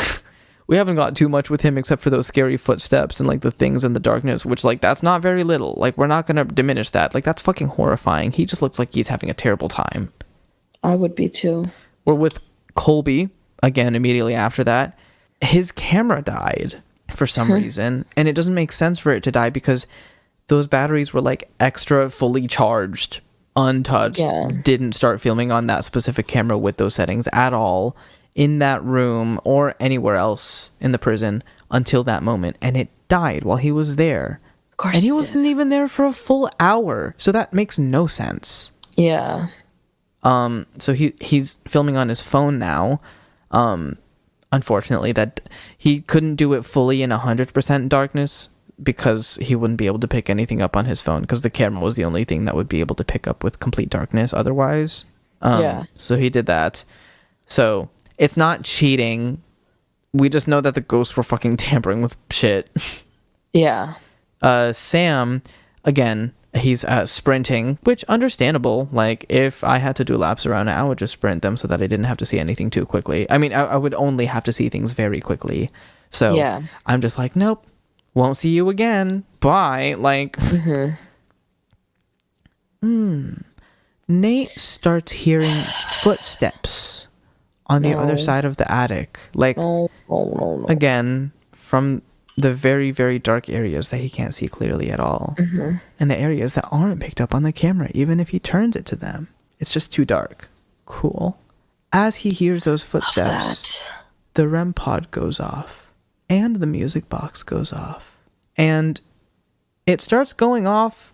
We haven't got too much with him except for those scary footsteps and like the things in the darkness, which like that's not very little. Like, we're not gonna diminish that. Like, that's fucking horrifying. He just looks like he's having a terrible time. I would be too. We're with Colby again immediately after that. His camera died for some reason, and it doesn't make sense for it to die because those batteries were like extra fully charged, untouched. Didn't start filming on that specific camera with those settings at all in that room or anywhere else in the prison until that moment, and it died while he was there. Of course, and he wasn't even there for a full hour, so that makes no sense. Yeah. So he's filming on his phone now. Unfortunately, that he couldn't do it fully in 100% darkness because he wouldn't be able to pick anything up on his phone because the camera was the only thing that would be able to pick up with complete darkness otherwise. So he did that. So it's not cheating. We just know that the ghosts were fucking tampering with shit. Yeah. Sam, again, he's sprinting, which understandable. Like, if I had to do laps around it, I would just sprint them so that I didn't have to see anything too quickly. I mean, I would only have to see things very quickly. So yeah. I'm just like, nope, won't see you again. Bye. Like, Nate starts hearing footsteps on the other side of the attic. Like, again, from the very, very dark areas that he can't see clearly at all. And the areas that aren't picked up on the camera, even if he turns it to them. It's just too dark. Cool. As he hears those footsteps, the REM pod goes off. And the music box goes off. And it starts going off,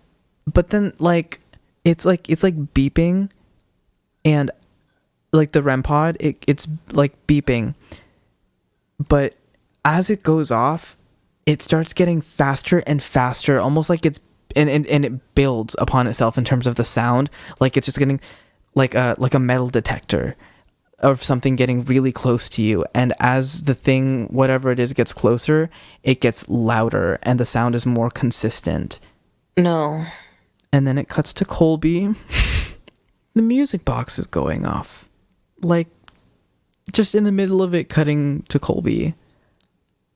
but then, like, it's like beeping. And, like, the REM pod, it's, like, beeping. But as it goes off, it starts getting faster and faster, almost like it's and it builds upon itself in terms of the sound. Like it's just getting like a metal detector of something getting really close to you. And as the thing, whatever it is, gets closer, it gets louder and the sound is more consistent. No. And then it cuts to Colby. The music box is going off. Like, just in the middle of it cutting to Colby.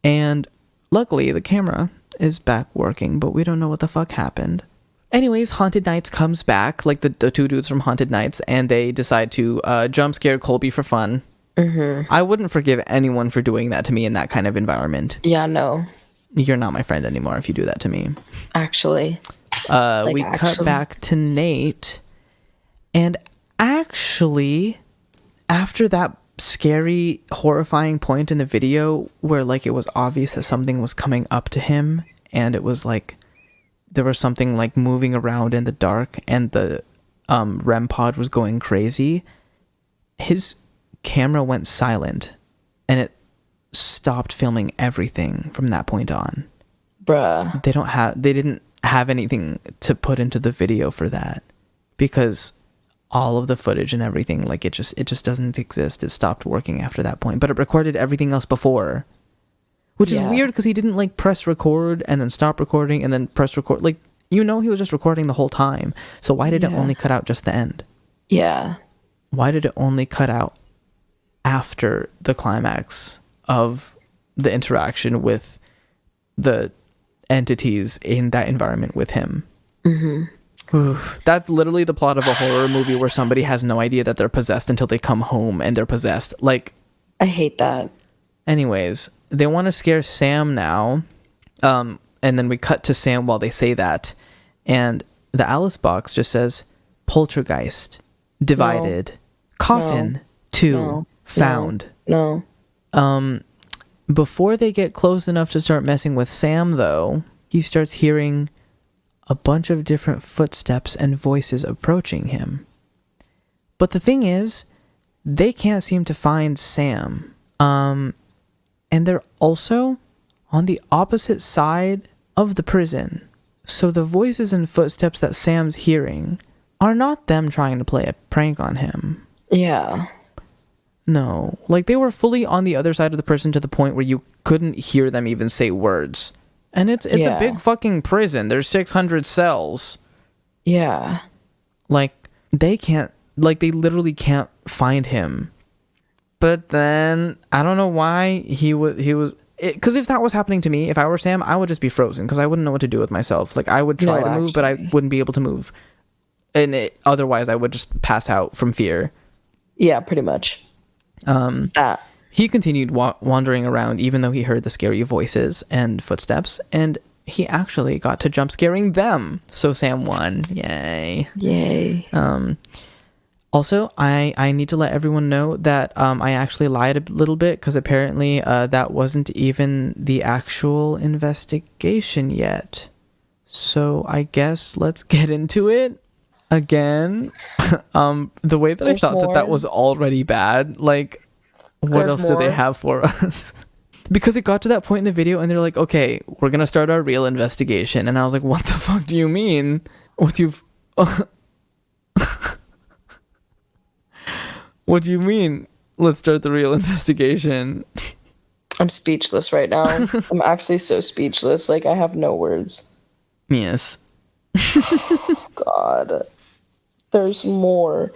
And luckily, the camera is back working, but we don't know what the fuck happened. Anyways, Haunted Nights comes back, like the two dudes from Haunted Nights, and they decide to jump scare Colby for fun. I wouldn't forgive anyone for doing that to me in that kind of environment. Yeah, no. You're not my friend anymore if you do that to me. Actually. We cut back to Nate, and actually, after that scary, horrifying point in the video where like it was obvious that something was coming up to him, and it was like there was something like moving around in the dark, and the REM pod was going crazy, his camera went silent, and it stopped filming everything from that point on. Bruh. They didn't have anything to put into the video for that because all of the footage and everything, like it just doesn't exist. It stopped working after that point, but it recorded everything else before, which is weird because he didn't like press record and then stop recording and then press record. Like, he was just recording the whole time. So why did it only cut out just the end? Yeah. Why did it only cut out after the climax of the interaction with the entities in that environment with him? Oof. That's literally the plot of a horror movie where somebody has no idea that they're possessed until they come home and they're possessed. Like, I hate that. Anyways, they want to scare Sam now. And then we cut to Sam while they say that. And the Alice box just says, poltergeist, divided, coffin, 2, found. No. Before they get close enough to start messing with Sam, though, he starts hearing a bunch of different footsteps and voices approaching him. But the thing is, they can't seem to find Sam. And they're also on the opposite side of the prison. So the voices and footsteps that Sam's hearing are not them trying to play a prank on him. Yeah. No. Like, they were fully on the other side of the prison to the point where you couldn't hear them even say words. And it's a big fucking prison. There's 600 cells. Yeah. Like, they literally can't find him. But then, I don't know why he was... Because if that was happening to me, if I were Sam, I would just be frozen because I wouldn't know what to do with myself. Like, I would try to move, but I wouldn't be able to move. And otherwise, I would just pass out from fear. Yeah, pretty much. He continued wandering around even though he heard the scary voices and footsteps, and he actually got to jump scaring them. So Sam won. Yay. Yay. Also, I need to let everyone know that I actually lied a little bit because apparently that wasn't even the actual investigation yet. So I guess let's get into it again. The way that I thought that was already bad, like, what else do they have for us? Because it got to that point in the video and they're like, okay, we're going to start our real investigation. And I was like, what the fuck do you mean? What do you mean? Let's start the real investigation. I'm speechless right now. I'm actually so speechless. Like, I have no words. Yes. God. There's more.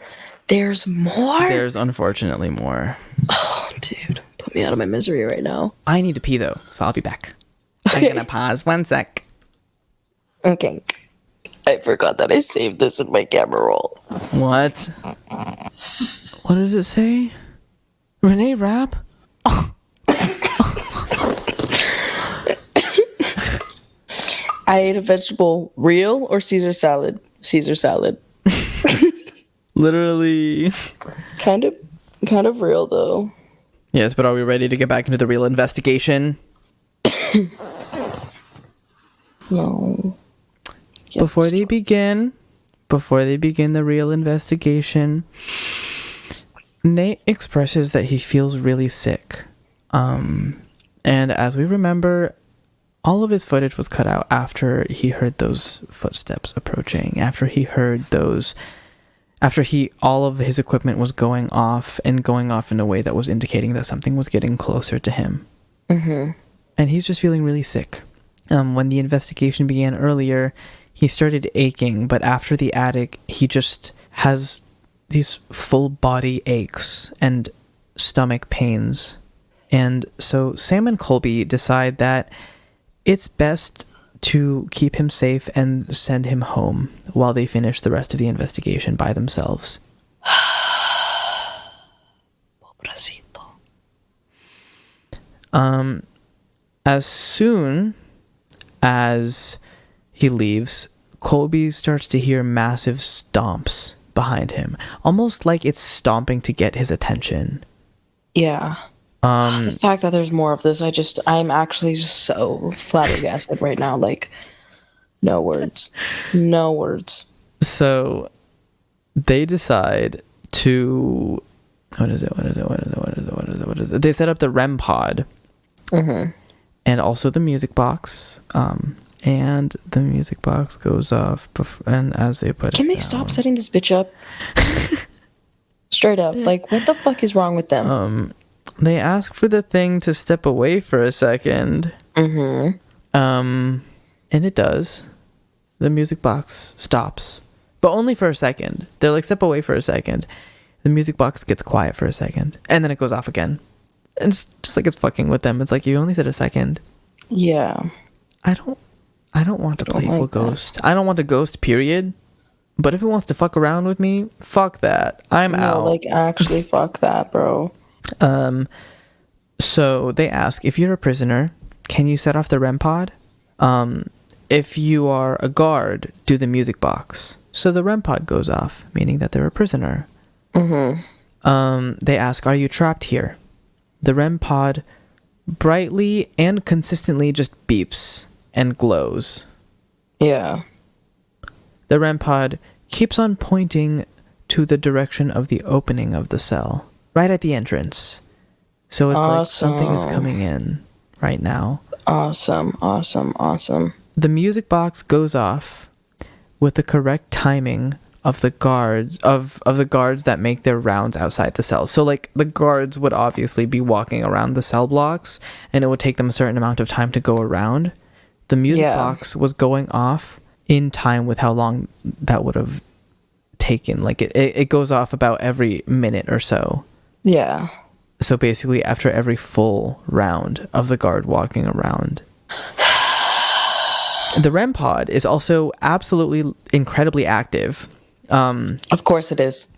There's more? There's unfortunately more. Oh, dude. Put me out of my misery right now. I need to pee, though, so I'll be back. Okay. I'm gonna pause 1 sec. Okay. I forgot that I saved this in my camera roll. What? What does it say? Renee Rapp? I ate a vegetable. Real or Caesar salad? Caesar salad. Literally. Kind of real, though. Yes, but are we ready to get back into the real investigation? No. Before they begin the real investigation, Nate expresses that he feels really sick. And as we remember, all of his footage was cut out after he heard those footsteps approaching, after all of his equipment was going off in a way that was indicating that something was getting closer to him. Mm-hmm. And he's just feeling really sick. When the investigation began earlier, he started aching, but after the attic, he just has these full body aches and stomach pains. And so Sam and Colby decide that it's best to keep him safe and send him home while they finish the rest of the investigation by themselves. Pobrecito. As soon as he leaves, Colby starts to hear massive stomps behind him, almost like it's stomping to get his attention. Yeah. The fact that there's more of this, I'm actually just so flabbergasted right now. Like, no words. No words. So they decide to... What is it? They set up the REM pod. Mm-hmm. And also the music box. And the music box goes off. And as they put Can it they down, stop setting this bitch up? Straight up. Like, what the fuck is wrong with them? They ask for the thing to step away for a second. Mm-hmm. And it does. The music box stops. But only for a second. They're like, step away for a second. The music box gets quiet for a second. And then it goes off again. And it's just like it's fucking with them. It's like, you only said a second. Yeah. I don't want a playful like ghost. I don't want a ghost, period. But if it wants to fuck around with me, fuck that. I'm out. Like, actually, fuck that, bro. So they ask, if you're a prisoner, can you set off the REM pod? If you are a guard, do the music box. So the REM pod goes off, meaning that they're a prisoner. Mm-hmm. They ask, are you trapped here? The REM pod brightly and consistently just beeps and glows. Yeah. The REM pod keeps on pointing to the direction of the opening of the cell, right at the entrance. So it's like something is coming in right now. Awesome. The music box goes off with the correct timing of the guards of the guards that make their rounds outside the cell. So like the guards would obviously be walking around the cell blocks, and it would take them a certain amount of time to go around. The music box was going off in time with how long that would have taken. Like it goes off about every minute or so. Yeah. So basically after every full round of the guard walking around. The REM pod is also absolutely incredibly active. Of course it is.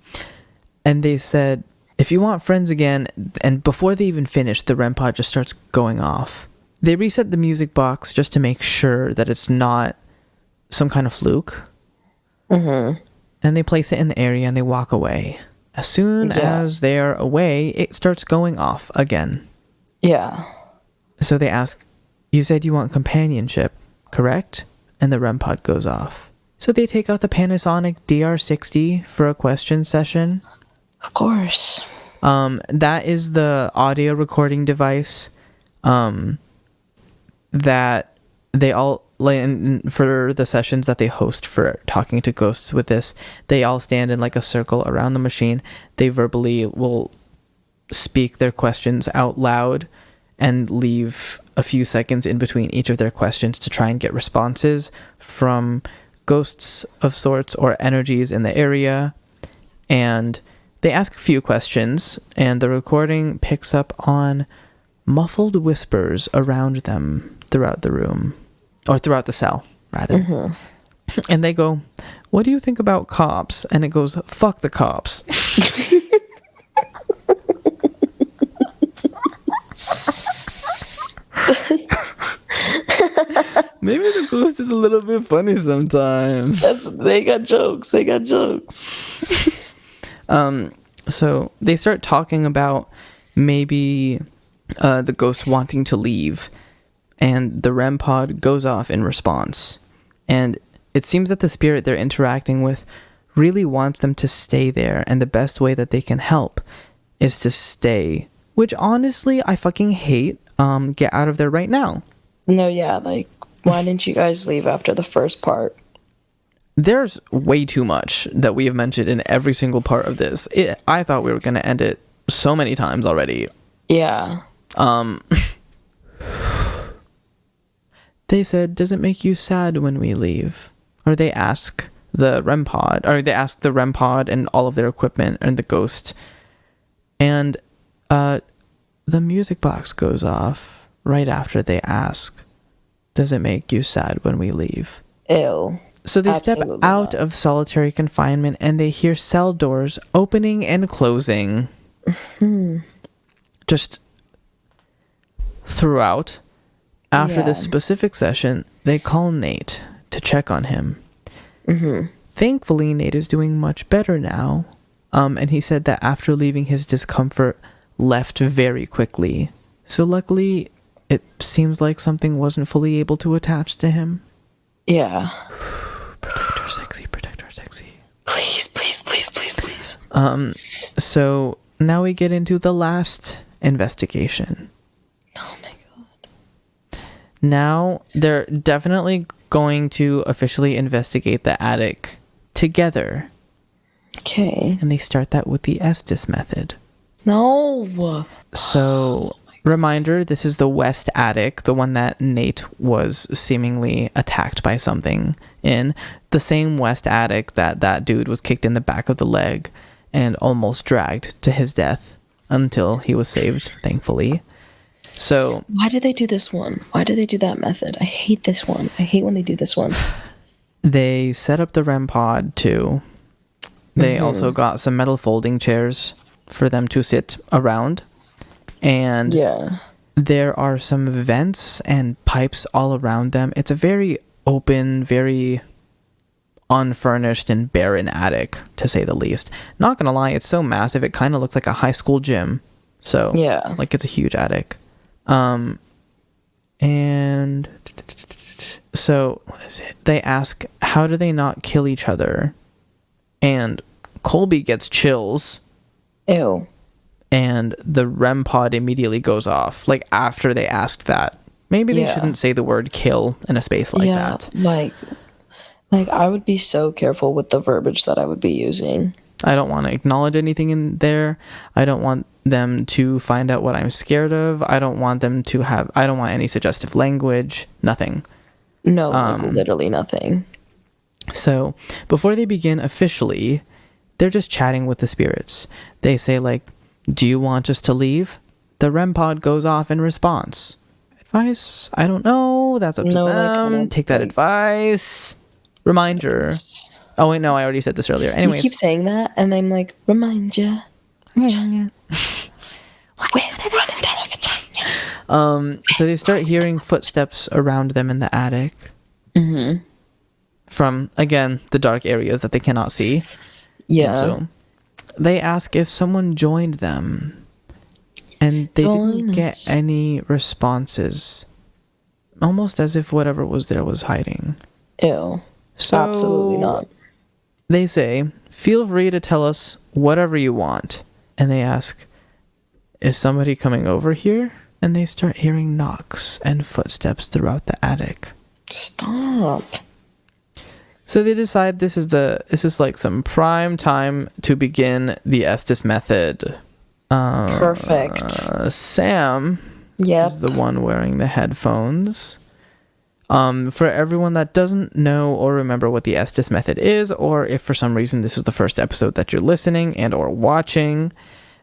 And they said, if you want friends again, and before they even finish, the REM pod just starts going off. They reset the music box just to make sure that it's not some kind of fluke. Mm-hmm. And they place it in the area and they walk away. As soon as they're away, it starts going off again. Yeah. So they ask, you said you want companionship, correct? And the REM pod goes off. So they take out the Panasonic DR60 for a question session. Of course. That is the audio recording device that they all, for the sessions that they host for talking to ghosts with this, they all stand in like a circle around the machine. They verbally will speak their questions out loud and leave a few seconds in between each of their questions to try and get responses from ghosts of sorts or energies in the area. And they ask a few questions, and the recording picks up on muffled whispers around them throughout the room, or throughout the cell, rather. Mm-hmm. And they go, what do you think about cops? And it goes, fuck the cops. Maybe the ghost is a little bit funny sometimes. They got jokes. So they start talking about maybe the ghost wanting to leave, and the REM pod goes off in response. And it seems that the spirit they're interacting with really wants them to stay there, and the best way that they can help is to stay. Which honestly, I fucking hate. Get out of there right now. No, yeah, like, why didn't you guys leave after the first part? There's way too much that we have mentioned in every single part of this. I thought we were going to end it so many times already. Yeah. They said, does it make you sad when we leave? Or they ask the REM pod, and all of their equipment and the ghost. And the music box goes off right after they ask, does it make you sad when we leave? Ew. So they step out of solitary confinement and they hear cell doors opening and closing. Just throughout. After this specific session, they call Nate to check on him. Thankfully, Nate is doing much better now. And he said that after leaving, his discomfort left very quickly. So luckily, it seems like something wasn't fully able to attach to him. Yeah. Protector sexy. Please. So now we get into the last investigation. Oh my god. Now they're definitely going to officially investigate the attic together. Okay. And they start that with the Estes method. No. So, reminder, this is the west attic, the one that Nate was seemingly attacked by something in. The same west attic that dude was kicked in the back of the leg and almost dragged to his death until he was saved, thankfully. So, why did they do this one? Why did they do that method? I hate this one. I hate when they do this one. They set up the REM pod too. They also got some metal folding chairs for them to sit around. And there are some vents and pipes all around them. It's a very open, very unfurnished and barren attic, to say the least. Not gonna lie, it's so massive, it kind of looks like a high school gym. So, like, it's a huge attic. And so, what is it? They ask, how do they not kill each other? And Colby gets chills, Ew. and the REM pod immediately goes off, like, after they asked that. Maybe they shouldn't say the word kill in a space like that. Like I would be so careful with the verbiage that I would be using. I don't want to acknowledge anything in there. I don't want them to find out what I'm scared of. I don't want any suggestive language. Nothing. No, like, literally nothing. So, before they begin officially, they're just chatting with the spirits. They say, like, do you want us to leave? The REM pod goes off in response. Advice? I don't know. That's up to them. Take that advice. Reminder. Oh, wait, no, I already said this earlier. Anyways. You keep saying that, and I'm like, remind ya. Yeah. So they start hearing footsteps around them in the attic. Mm-hmm. From, again, the dark areas that they cannot see. Yeah. So they ask if someone joined them. And they didn't get any responses. Almost as if whatever was there was hiding. Ew. So absolutely not. They say, feel free to tell us whatever you want. And they ask, is somebody coming over here? And they start hearing knocks and footsteps throughout the attic. Stop. So they decide this is like some prime time to begin the Estes method. Perfect. Sam is the one wearing the headphones. For everyone that doesn't know or remember what the Estes method is, or if for some reason this is the first episode that you're listening and or watching,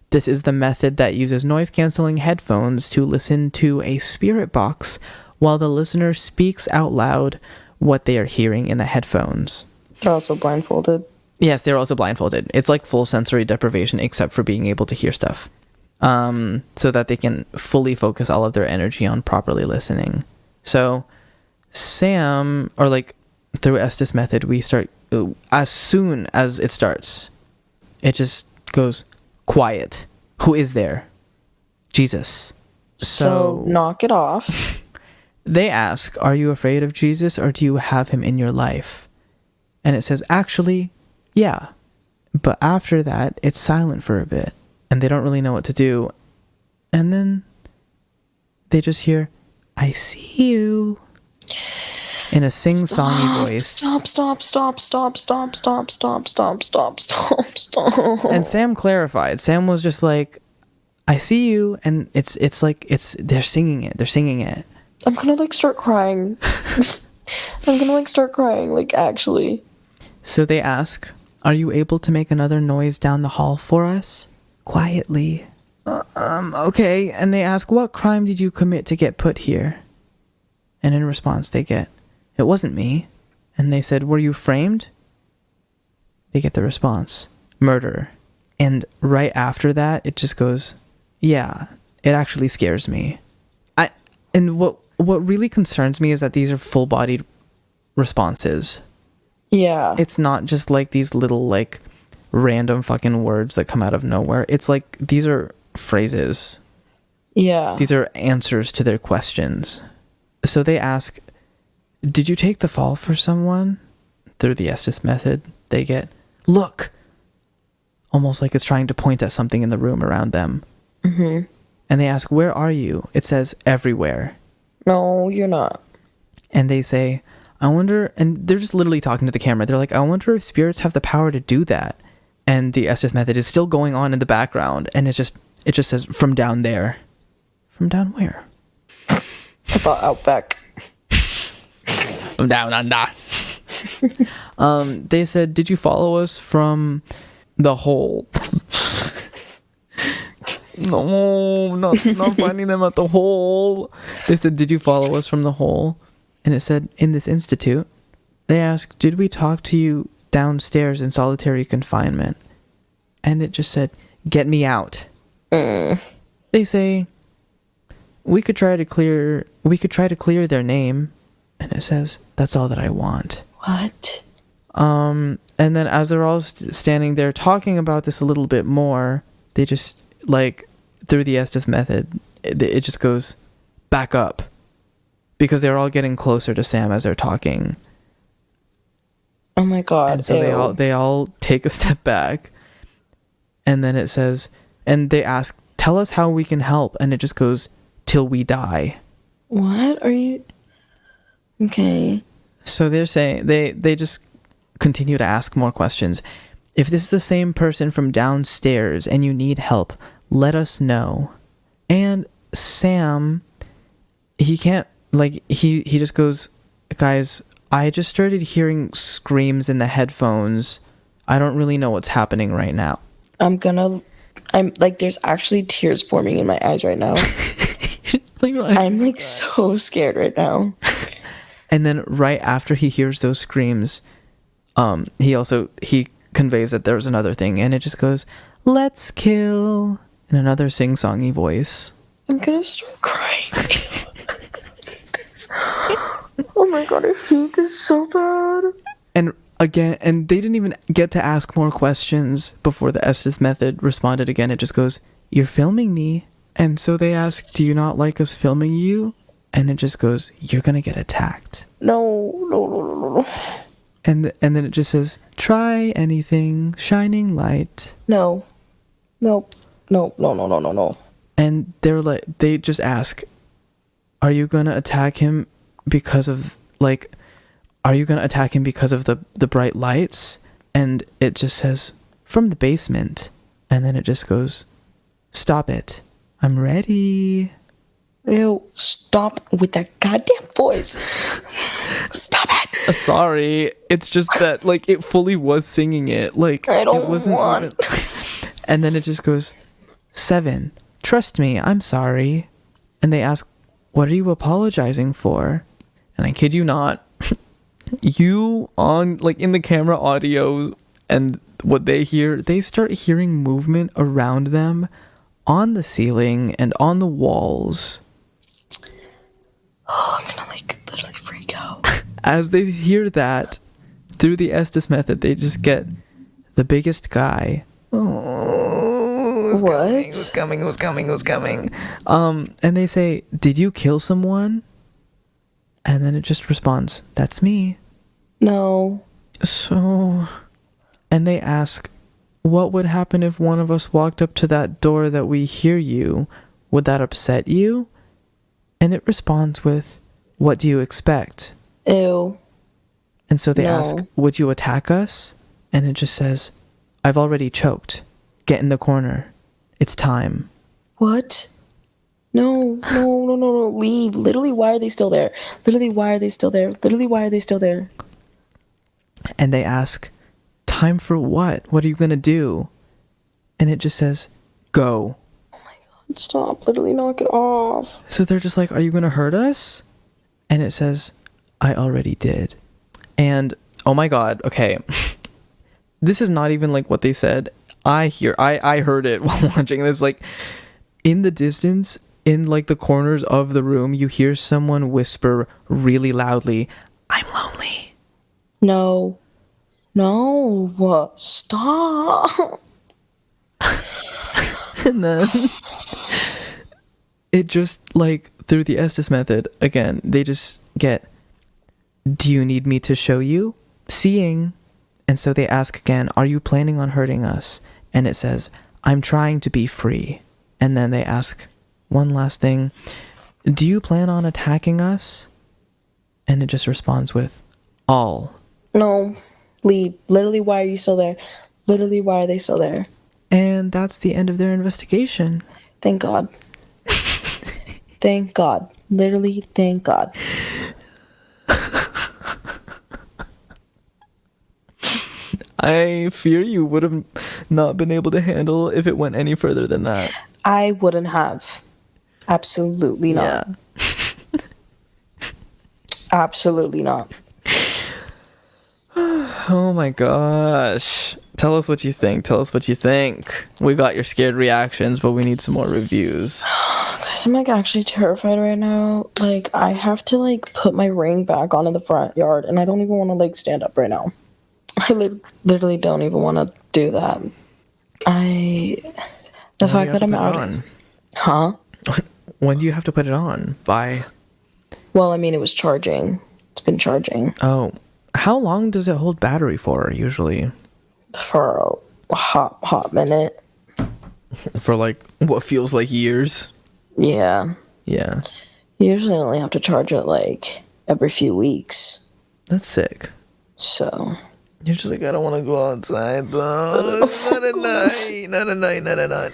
this is the method that uses noise-canceling headphones to listen to a spirit box while the listener speaks out loud what they are hearing in the headphones. They're also blindfolded. Yes, they're also blindfolded. It's like full sensory deprivation except for being able to hear stuff. So that they can fully focus all of their energy on properly listening. So Sam, or like through Estes method, we start, as soon as it starts, it just goes, quiet. Who is there? Jesus. So knock it off. They ask, are you afraid of Jesus or do you have him in your life? And it says, actually, yeah. But after that, it's silent for a bit and they don't really know what to do. And then they just hear, I see you. In a sing-songy voice. Stop. And Sam clarified. Sam was just like, I see you, and it's like they're singing it. I'm gonna like start crying. Like, actually. So they ask, are you able to make another noise down the hall for us? Quietly. Okay. And they ask, what crime did you commit to get put here? And in response, they get, it wasn't me. And they said, were you framed? They get the response, murder. And right after that, it just goes, yeah, it actually scares me. And what really concerns me is that these are full-bodied responses. Yeah. It's not just like these little, like, random fucking words that come out of nowhere. It's like, these are phrases. Yeah. These are answers to their questions. So they ask, did you take the fall for someone? Through the Estes method, they get, look! Almost like it's trying to point at something in the room around them. Mm-hmm. And they ask, where are you? It says, everywhere. No, you're not. And they say, I wonder, and they're just literally talking to the camera. They're like, I wonder if spirits have the power to do that. And the Estes method is still going on in the background. And it just says, from down there. From down where? About Outback. From down under. They said, did you follow us from the hole? No, not finding them at the hole. They said, did you follow us from the hole? And it said, in this institute. They asked, did we talk to you downstairs in solitary confinement? And it just said, get me out. They say, we could try to clear their name. And it says, that's all that I want. What? And then as they're all standing there talking about this a little bit more, they just, like, through the Estes method, it just goes, back up. Because they're all getting closer to Sam as they're talking. Oh my god. And so ew. they all take a step back, and then it says, and they ask, tell us how we can help, and it just goes, till we die. What are you? Okay. So they're saying they just continue to ask more questions. If this is the same person from downstairs and you need help, let us know. And Sam, he can't, like, he just goes, guys, I just started hearing screams in the headphones. I don't really know what's happening right now. I'm like, there's actually tears forming in my eyes right now. I'm like so scared right now. And then right after he hears those screams, he conveys that there's another thing, and it just goes, let's kill, in another sing-songy voice. I'm gonna start crying. Oh my god, I hate this so bad. And again, and they didn't even get to ask more questions before the Estes method responded again. It just goes, you're filming me. And so they ask, do you not like us filming you? And it just goes, you're gonna get attacked. No. And then it just says, try anything, shining light. No. And they're like, they just ask, are you gonna attack him because of, like, are you gonna attack him because of the bright lights? And it just says, from the basement. And then it just goes, stop it, I'm ready. Ew, stop with that goddamn voice. Stop it. Sorry, it's just that, like, it fully was singing it. Like, I don't it wasn't want. And then it just goes, 7, trust me, I'm sorry. And they ask, what are you apologizing for? And I kid you not, you on, like, in the camera audio and what they hear, they start hearing movement around them on the ceiling and on the walls. Oh, I'm gonna, like, literally freak out. As they hear that, through the Estes method, they just get the biggest guy. Oh, What? It was coming. And they say, did you kill someone? And then it just responds, that's me. No. So, and they ask, what would happen if one of us walked up to that door that we hear you? Would that upset you? And it responds with, what do you expect? Ew. And so they No. ask, would you attack us? And it just says, I've already choked. Get in the corner. It's time. What? No. Leave. Literally, why are they still there? And they ask, time for what? What are you going to do? And it just says, go. Stop. Literally, knock it off. So they're just like, are you going to hurt us? And it says, I already did. And, oh my god, okay. This is not even like what they said. I heard it while watching this. Like, in the distance, in like the corners of the room, you hear someone whisper really loudly, I'm lonely. No. Stop. And then it just, like, through the Estes method, again, they just get, do you need me to show you? Seeing. And so they ask again, are you planning on hurting us? And it says, I'm trying to be free. And then they ask one last thing, do you plan on attacking us? And it just responds with, all. No. Leave. Literally, why are you still there? Literally, why are they still there? And that's the end of their investigation. Thank God. Thank God. Literally, thank God. I fear you would have not been able to handle if it went any further than that. I wouldn't have. Absolutely not. Yeah. Absolutely not. Oh my gosh. Tell us what you think. We got your scared reactions, but we need some more reviews. Guys, I'm like actually terrified right now. Like, I have to like put my ring back onto the front yard, and I don't even want to like stand up right now. I literally don't even want to do that. The fact that I'm out. Huh? When do you have to put it on? By? Well, I mean, it was charging. It's been charging. Oh, How long does it hold battery for usually? For a hot minute. For like what feels like years? Yeah. Yeah. You usually only have to charge it like every few weeks. That's sick. So. You're just like, I don't want to go outside though. Not at night. Not at night. Not at night.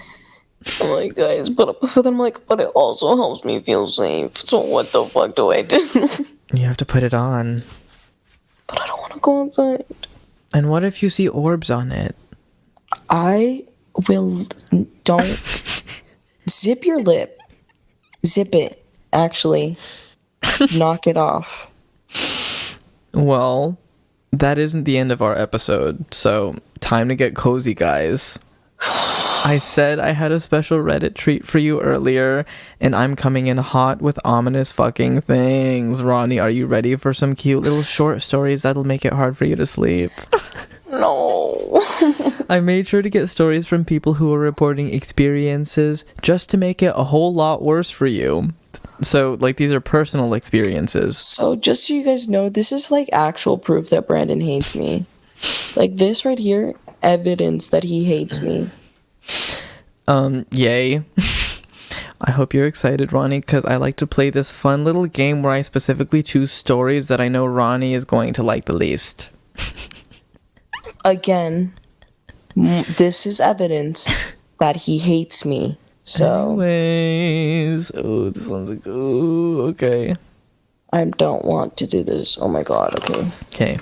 I'm like, guys, but then I'm like, but it also helps me feel safe. So what the fuck do I do? You have to put it on. But I don't want to go outside. And what if you see orbs on it? I will. Don't. Zip your lip. Zip it. Actually. Knock it off. Well, that isn't the end of our episode, so time to get cozy, guys. I said I had a special Reddit treat for you earlier, and I'm coming in hot with ominous fucking things. Ronni, are you ready for some cute little short stories that'll make it hard for you to sleep? No. I made sure to get stories from people who are reporting experiences just to make it a whole lot worse for you. So, like, these are personal experiences. So, just so you guys know, this is like actual proof that Brandon hates me. Like, this right here, evidence that he hates me. Yay. I hope you're excited, Ronni, because I like to play this fun little game where I specifically choose stories that I know Ronni is going to like the least. Again, this is evidence that he hates me. So, anyways, oh, this one's like, oh, okay. I don't want to do this. Oh my god, okay. Okay.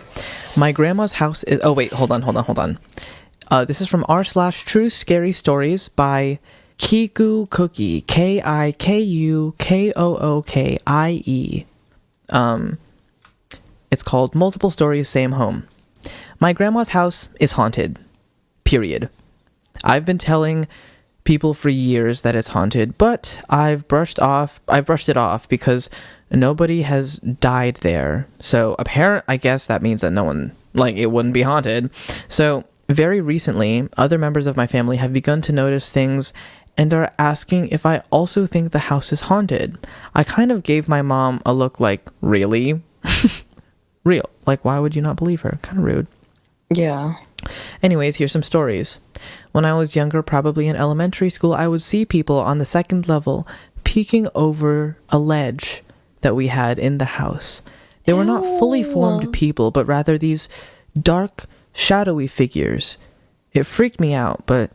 My grandma's house is, oh wait, hold on. This is from r/true scary stories by Kiku Cookie, KikuKookie. It's called Multiple Stories, Same Home. My grandma's house is haunted. Period. I've been telling people for years that it's haunted, but I've brushed it off because nobody has died there. So I guess that means that no one, like, it wouldn't be haunted. So very recently, other members of my family have begun to notice things and are asking if I also think the house is haunted. I kind of gave my mom a look like, really? Real. Like, why would you not believe her? Kind of rude. Yeah. Anyways, here's some stories. When I was younger, probably in elementary school, I would see people on the second level peeking over a ledge that we had in the house. They were not fully formed people, but rather these dark, shadowy figures. It freaked me out, but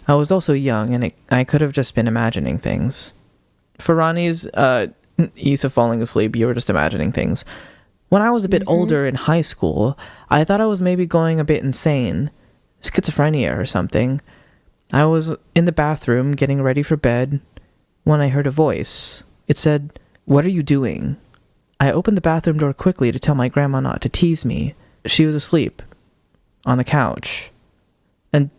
I was also young, and I could have just been imagining things. For Ronnie's ease of falling asleep, you were just imagining things. When I was a bit older in high school, I thought I was maybe going a bit insane. Schizophrenia or something. I was in the bathroom getting ready for bed when I heard a voice. It said, "What are you doing?" I opened the bathroom door quickly to tell my grandma not to tease me. She was asleep on the couch. And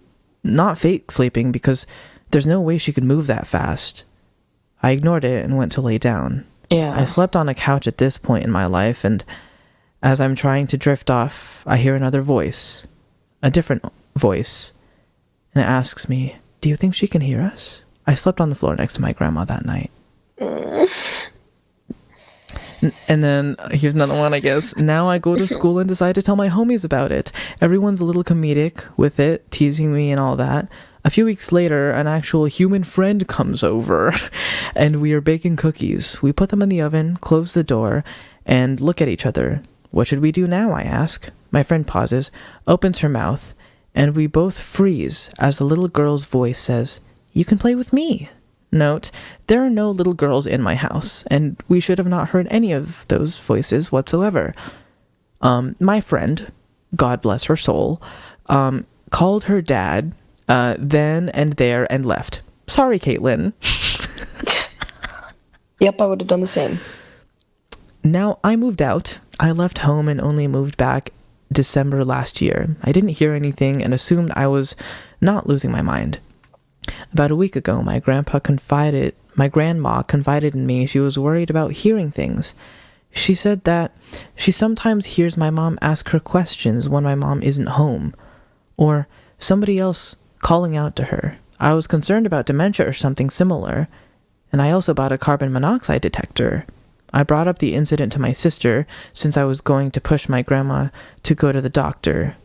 not fake sleeping because there's no way she could move that fast. I ignored it and went to lay down. Yeah. I slept on a couch at this point in my life, and as I'm trying to drift off, I hear another voice. A different voice. And it asks me, "Do you think she can hear us?" I slept on the floor next to my grandma that night. And then, here's another one, I guess. Now I go to school and decide to tell my homies about it. Everyone's a little comedic with it, teasing me and all that. A few weeks later, an actual human friend comes over, and we are baking cookies. We put them in the oven, close the door, and look at each other. "What should we do now?" I ask. My friend pauses, opens her mouth, and we both freeze as the little girl's voice says, "You can play with me." Note, there are no little girls in my house, and we should have not heard any of those voices whatsoever. My friend, God bless her soul, called her dad then and there and left. Sorry, Caitlin. Yep, I would have done the same. Now, I moved out. I left home and only moved back December last year. I didn't hear anything and assumed I was not losing my mind. About a week ago, my grandma confided in me she was worried about hearing things. She said that she sometimes hears my mom ask her questions when my mom isn't home, or somebody else calling out to her. I was concerned about dementia or something similar, and I also bought a carbon monoxide detector. I brought up the incident to my sister since I was going to push my grandma to go to the doctor.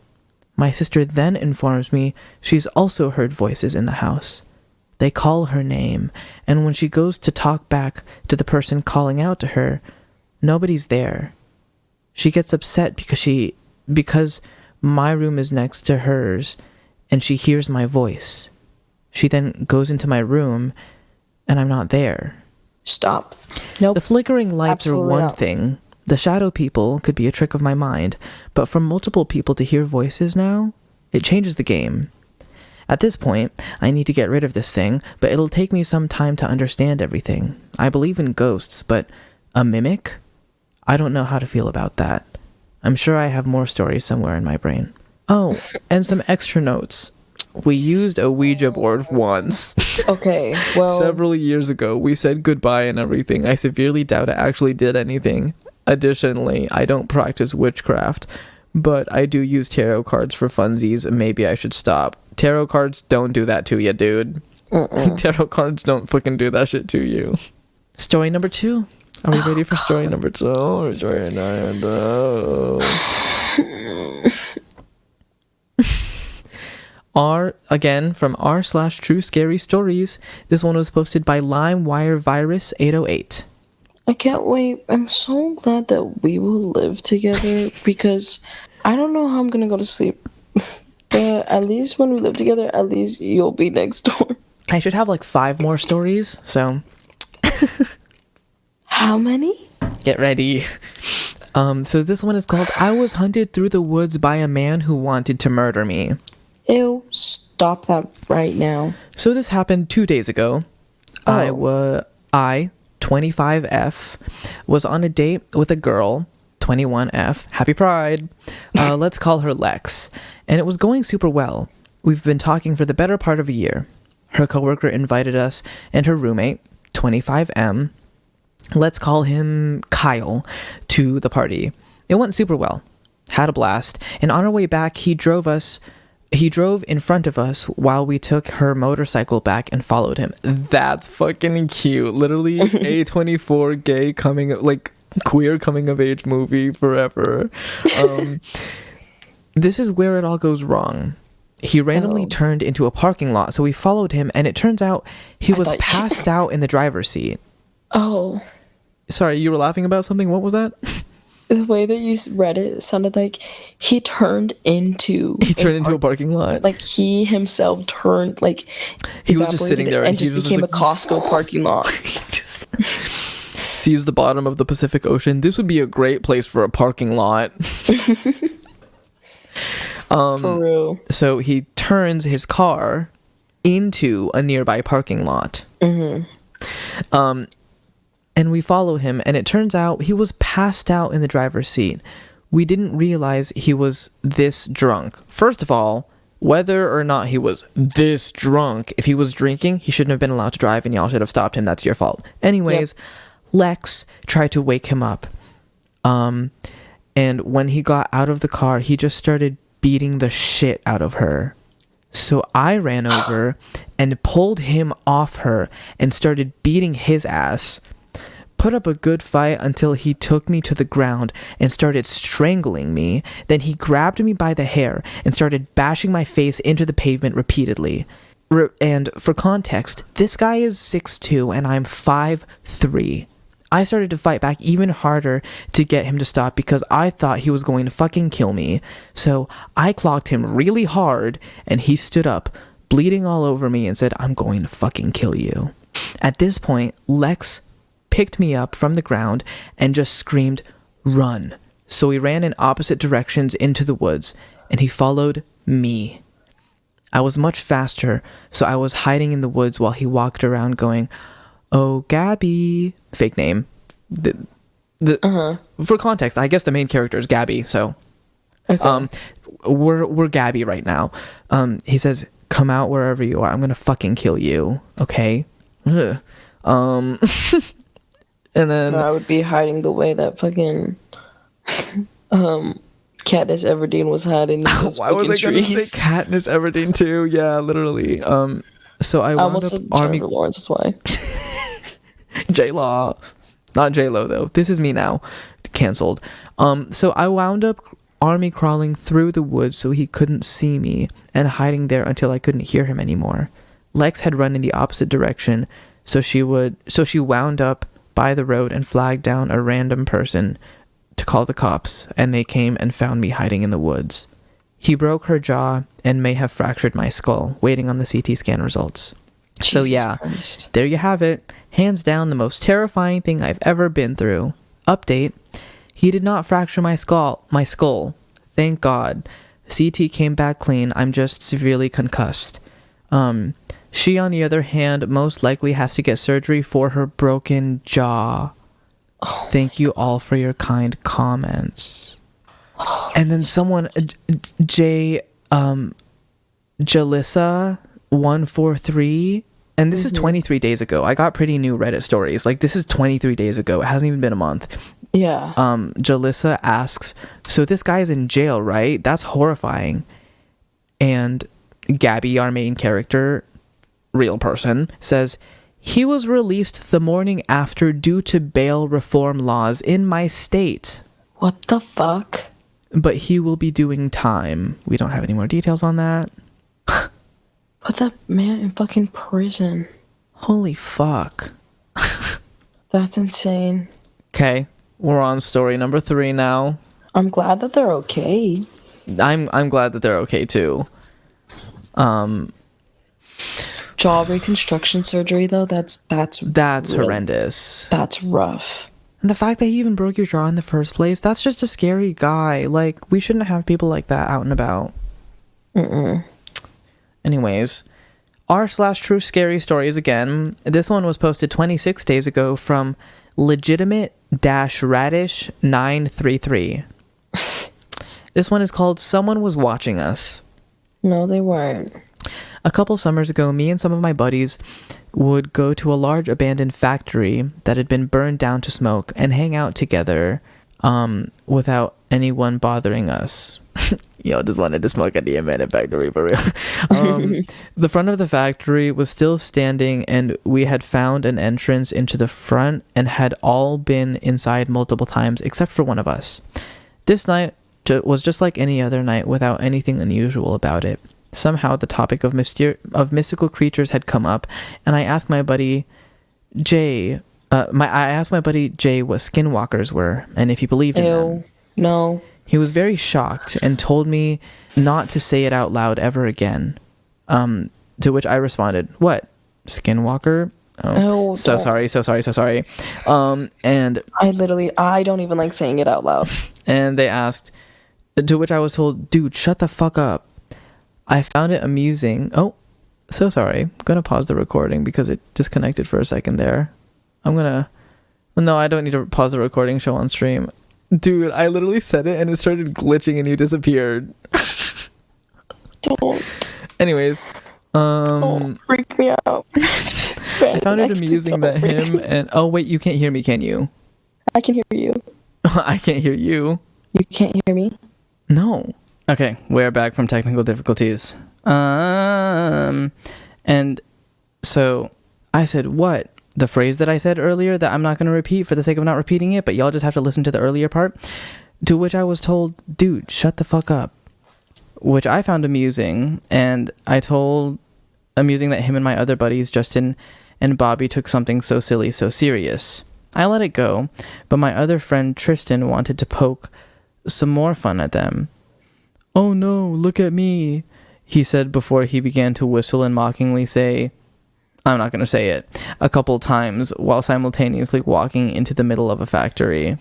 My sister then informs me she's also heard voices in the house. They call her name, and when she goes to talk back to the person calling out to her, nobody's there. She gets upset because my room is next to hers, and she hears my voice. She then goes into my room, and I'm not there. Stop. Nope. The flickering lights Absolutely are one not. thing. The shadow people could be a trick of my mind, but for multiple people to hear voices now, it changes the game. At this point, I need to get rid of this thing, but it'll take me some time to understand everything. I believe in ghosts, but a mimic? I don't know how to feel about that. I'm sure I have more stories somewhere in my brain. Oh, and some extra notes. We used a Ouija board once. Okay, well... Several years ago, we said goodbye and everything. I severely doubt it actually did anything. Additionally, I don't practice witchcraft, but I do use tarot cards for funsies. Maybe I should stop. Tarot cards don't do that to you, dude. Tarot cards don't fucking do that shit to you. Story number 2. Are we ready for story number 2? Or story number 2? Again, from r/True Scary Stories. This one was posted by LimeWire Virus 808. I can't wait. I'm so glad that we will live together because I don't know how I'm gonna go to sleep. But at least when we live together, at least you'll be next door. I should have like 5 more stories, so How many? get ready. So this one is called I Was Hunted Through the Woods by a Man Who Wanted to Murder Me. Ew, stop that right now. So this happened 2 days ago. Oh. I, 25F, was on a date with a girl, 21F, happy pride. Let's call her Lex. And it was going super well. We've been talking for the better part of a year. Her coworker invited us and her roommate, 25M, let's call him Kyle, to the party. It went super well. Had a blast. And on our way back, he drove in front of us while we took her motorcycle back and followed him. That's fucking cute. Literally a 24 gay queer coming of age movie forever. This is where it all goes wrong. He randomly turned into a parking lot, so we followed him, and it turns out he was passed out in the driver's seat. Oh. Sorry, you were laughing about something? What was that? The way that you read it sounded like he turned into a parking lot. Like he himself turned, like he was just sitting there and just became a Costco parking lot. Sees the bottom of the Pacific Ocean. This would be a great place for a parking lot. For real. So he turns his car into a nearby parking lot. Mm-hmm. And we follow him, and it turns out he was passed out in the driver's seat. We didn't realize he was this drunk. First of all, whether or not he was this drunk, if he was drinking, he shouldn't have been allowed to drive, and y'all should have stopped him. That's your fault. Anyways, Lex tried to wake him up. And when he got out of the car, he just started beating the shit out of her. So I ran over and pulled him off her and started beating his ass. Put up a good fight until he took me to the ground and started strangling me. Then he grabbed me by the hair and started bashing my face into the pavement repeatedly. And for context, this guy is 6'2" and I'm 5'3". I started to fight back even harder to get him to stop because I thought he was going to fucking kill me. So I clocked him really hard and he stood up, bleeding all over me, and said, "I'm going to fucking kill you." At this point, Lex picked me up from the ground and just screamed, "Run." So we ran in opposite directions into the woods, and he followed me. I was much faster, so I was hiding in the woods while he walked around going, "Oh, Gabby." Fake name. For context, I guess the main character is Gabby, so okay. We're Gabby right now. He says, "Come out wherever you are. I'm gonna fucking kill you." Okay. Ugh. And then I would be hiding the way that fucking Katniss Everdeen was hiding in those why was I trees. gonna say Katniss Everdeen too? Yeah, literally. So I wound almost up said army Jennifer Lawrence. That's why. J-Law. Not J-Lo, though. This is me now. Cancelled. So I wound up army crawling through the woods so he couldn't see me and hiding there until I couldn't hear him anymore. Lex had run in the opposite direction, so she wound up by the road and flagged down a random person to call the cops, and they came and found me hiding in the woods. He broke her jaw and may have fractured my skull, waiting on the CT scan results. So yeah, Christ. there you have it. Hands down, the most terrifying thing I've ever been through. Update: he did not fracture my skull. Thank God. CT came back clean. I'm just severely concussed. She, on the other hand, most likely has to get surgery for her broken jaw. Oh, thank you all for your kind comments. And then someone, Jalissa143, and this is 23 days ago. I got pretty new Reddit stories. Like, this is 23 days ago. It hasn't even been a month. Yeah. Jalissa asks, so this guy's in jail, right? That's horrifying. And Gabby, our main character, real person, says, he was released the morning after due to bail reform laws in my state. What the fuck? But he will be doing time. We don't have any more details on that. Put that man in fucking prison. Holy fuck. That's insane. Okay, we're on story number 3 now. I'm glad that they're okay. I'm glad that they're okay too. Jaw reconstruction surgery though, that's really horrendous. That's rough. And the fact that he even broke your jaw in the first place, that's just a scary guy. Like, we shouldn't have people like that out and about. Anyways, r/true scary stories again. This one was posted 26 days ago from legitimate-radish933. This one is called Someone Was Watching Us. No, they weren't. A couple summers ago, me and some of my buddies would go to a large abandoned factory that had been burned down to smoke and hang out together without anyone bothering us. Yo, just wanted to smoke at the abandoned factory for real. The front of the factory was still standing, and we had found an entrance into the front and had all been inside multiple times except for one of us. This night was just like any other night without anything unusual about it. Somehow the topic of mystical creatures had come up, and I asked my buddy Jay what skinwalkers were and if he believed in them. No. He was very shocked and told me not to say it out loud ever again. To which I responded, "What? Skinwalker? Oh, so sorry. And I don't even like saying it out loud." And they asked, to which I was told, "Dude, shut the fuck up." I found it amusing. Oh, so sorry. I'm going to pause the recording because it disconnected for a second there. No, I don't need to pause the recording, show on stream. Dude, I literally said it and it started glitching and you disappeared. Don't. Anyways. Don't freak me out. I found it amusing that him and... Oh, wait, you can't hear me, can you? I can hear you. I can't hear you. You can't hear me? No. Okay, we're back from technical difficulties. And so I said, what? The phrase that I said earlier that I'm not going to repeat for the sake of not repeating it, but y'all just have to listen to the earlier part. To which I was told, dude, shut the fuck up. Which I found amusing, and I told amusing that him and my other buddies, Justin and Bobby, took something so silly so serious. I let it go, but my other friend Tristan wanted to poke some more fun at them. "Oh no, look at me," he said before he began to whistle and mockingly say, I'm not going to say it, a couple times while simultaneously walking into the middle of the factory.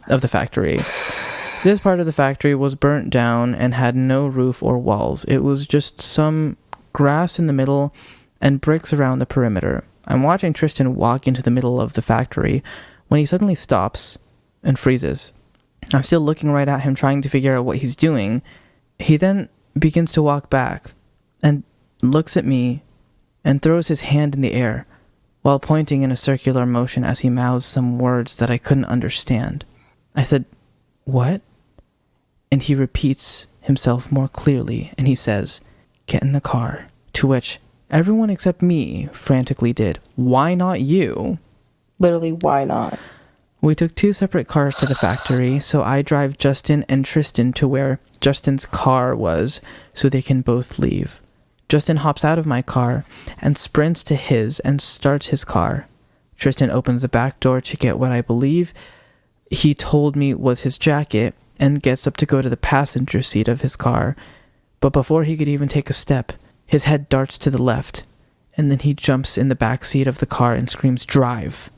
This part of the factory was burnt down and had no roof or walls. It was just some grass in the middle and bricks around the perimeter. I'm watching Tristan walk into the middle of the factory when he suddenly stops and freezes. I'm still looking right at him, trying to figure out what he's doing. He then begins to walk back and looks at me and throws his hand in the air while pointing in a circular motion as he mouths some words that I couldn't understand. I said, "What?" And he repeats himself more clearly and he says, "Get in the car." To which everyone except me frantically did. Why not you? Literally, why not? We took 2 separate cars to the factory, so I drive Justin and Tristan to where Justin's car was so they can both leave. Justin hops out of my car and sprints to his and starts his car. Tristan opens the back door to get what I believe he told me was his jacket and gets up to go to the passenger seat of his car. But before he could even take a step, his head darts to the left, and then he jumps in the back seat of the car and screams, "Drive!"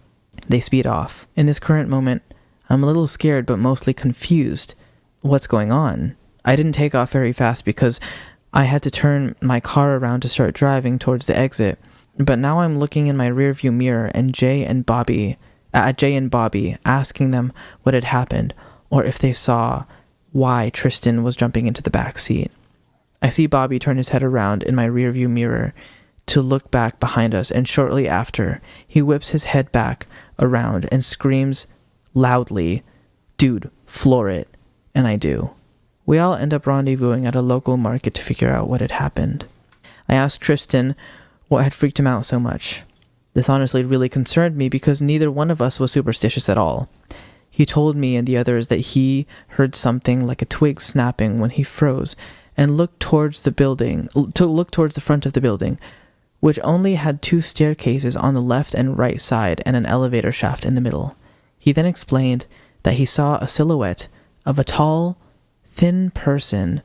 They speed off. In this current moment, I'm a little scared but mostly confused. What's going on? I didn't take off very fast because I had to turn my car around to start driving towards the exit. But now I'm looking in my rearview mirror and Jay and Bobby asking them what had happened or if they saw why Tristan was jumping into the back seat. I see Bobby turn his head around in my rearview mirror to look back behind us, and shortly after, he whips his head back around and screams loudly, "Dude, floor it." And I do. We all end up rendezvousing at a local market to figure out what had happened. I asked Tristan what had freaked him out so much. This honestly really concerned me because neither one of us was superstitious at all. He told me and the others that he heard something like a twig snapping when he froze and looked towards the front of the building, which only had 2 staircases on the left and right side and an elevator shaft in the middle. He then explained that he saw a silhouette of a tall, thin person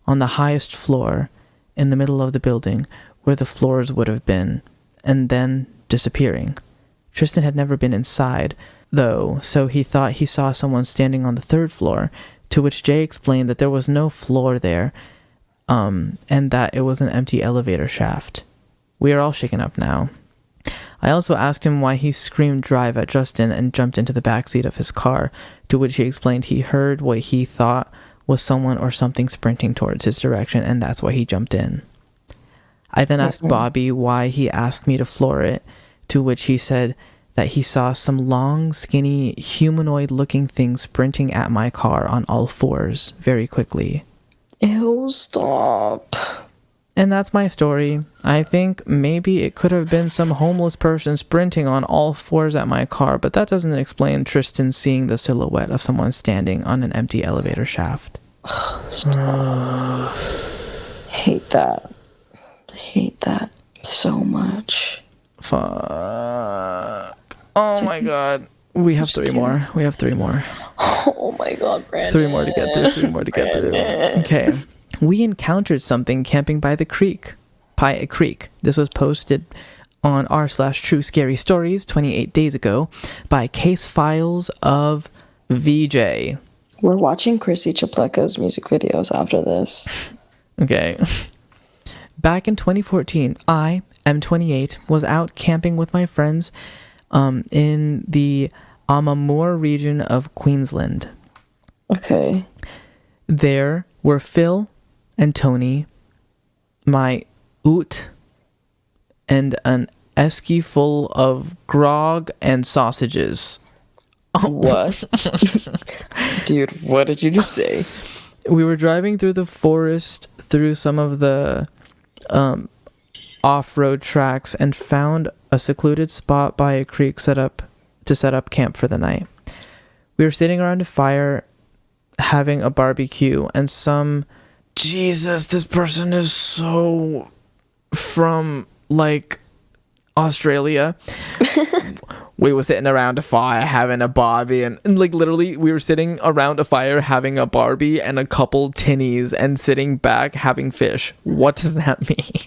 on the highest floor in the middle of the building where the floors would have been, and then disappearing. Tristan had never been inside, though, so he thought he saw someone standing on the 3rd floor, to which Jay explained that there was no floor there, and that it was an empty elevator shaft. We are all shaken up now. I also asked him why he screamed "drive" at Justin and jumped into the backseat of his car, to which he explained he heard what he thought was someone or something sprinting towards his direction, and that's why he jumped in. I then asked Bobby why he asked me to floor it, to which he said that he saw some long, skinny, humanoid-looking thing sprinting at my car on all 4s very quickly. Ew, stop. And that's my story. I think maybe it could have been some homeless person sprinting on all 4s at my car, but that doesn't explain Tristan seeing the silhouette of someone standing on an empty elevator shaft. Stop. Hate that. Hate that so much. Fuck. Oh my god. We have 3 more. We have 3 more. Oh my god, Brandon. 3 more to get through. 3 more to get through. Okay. We encountered something camping by a creek. This was posted on r/True Scary Stories 28 days ago by Case Files of VJ. We're watching Chrissy Chapleka's music videos after this. Okay. Back in 2014, I am 28, was out camping with my friends in the Amamur region of Queensland. Okay. There were Phil and Tony, my oot, and an esky full of grog and sausages. What? Dude, what did you just say? We were driving through the forest through some of the off-road tracks and found a secluded spot by a creek set up camp for the night. We were sitting around a fire having a barbecue, and this person is so from like Australia. We were sitting around a fire having a Barbie, and like literally we were sitting around a fire having a Barbie and a couple tinnies and sitting back having fish. What does that mean?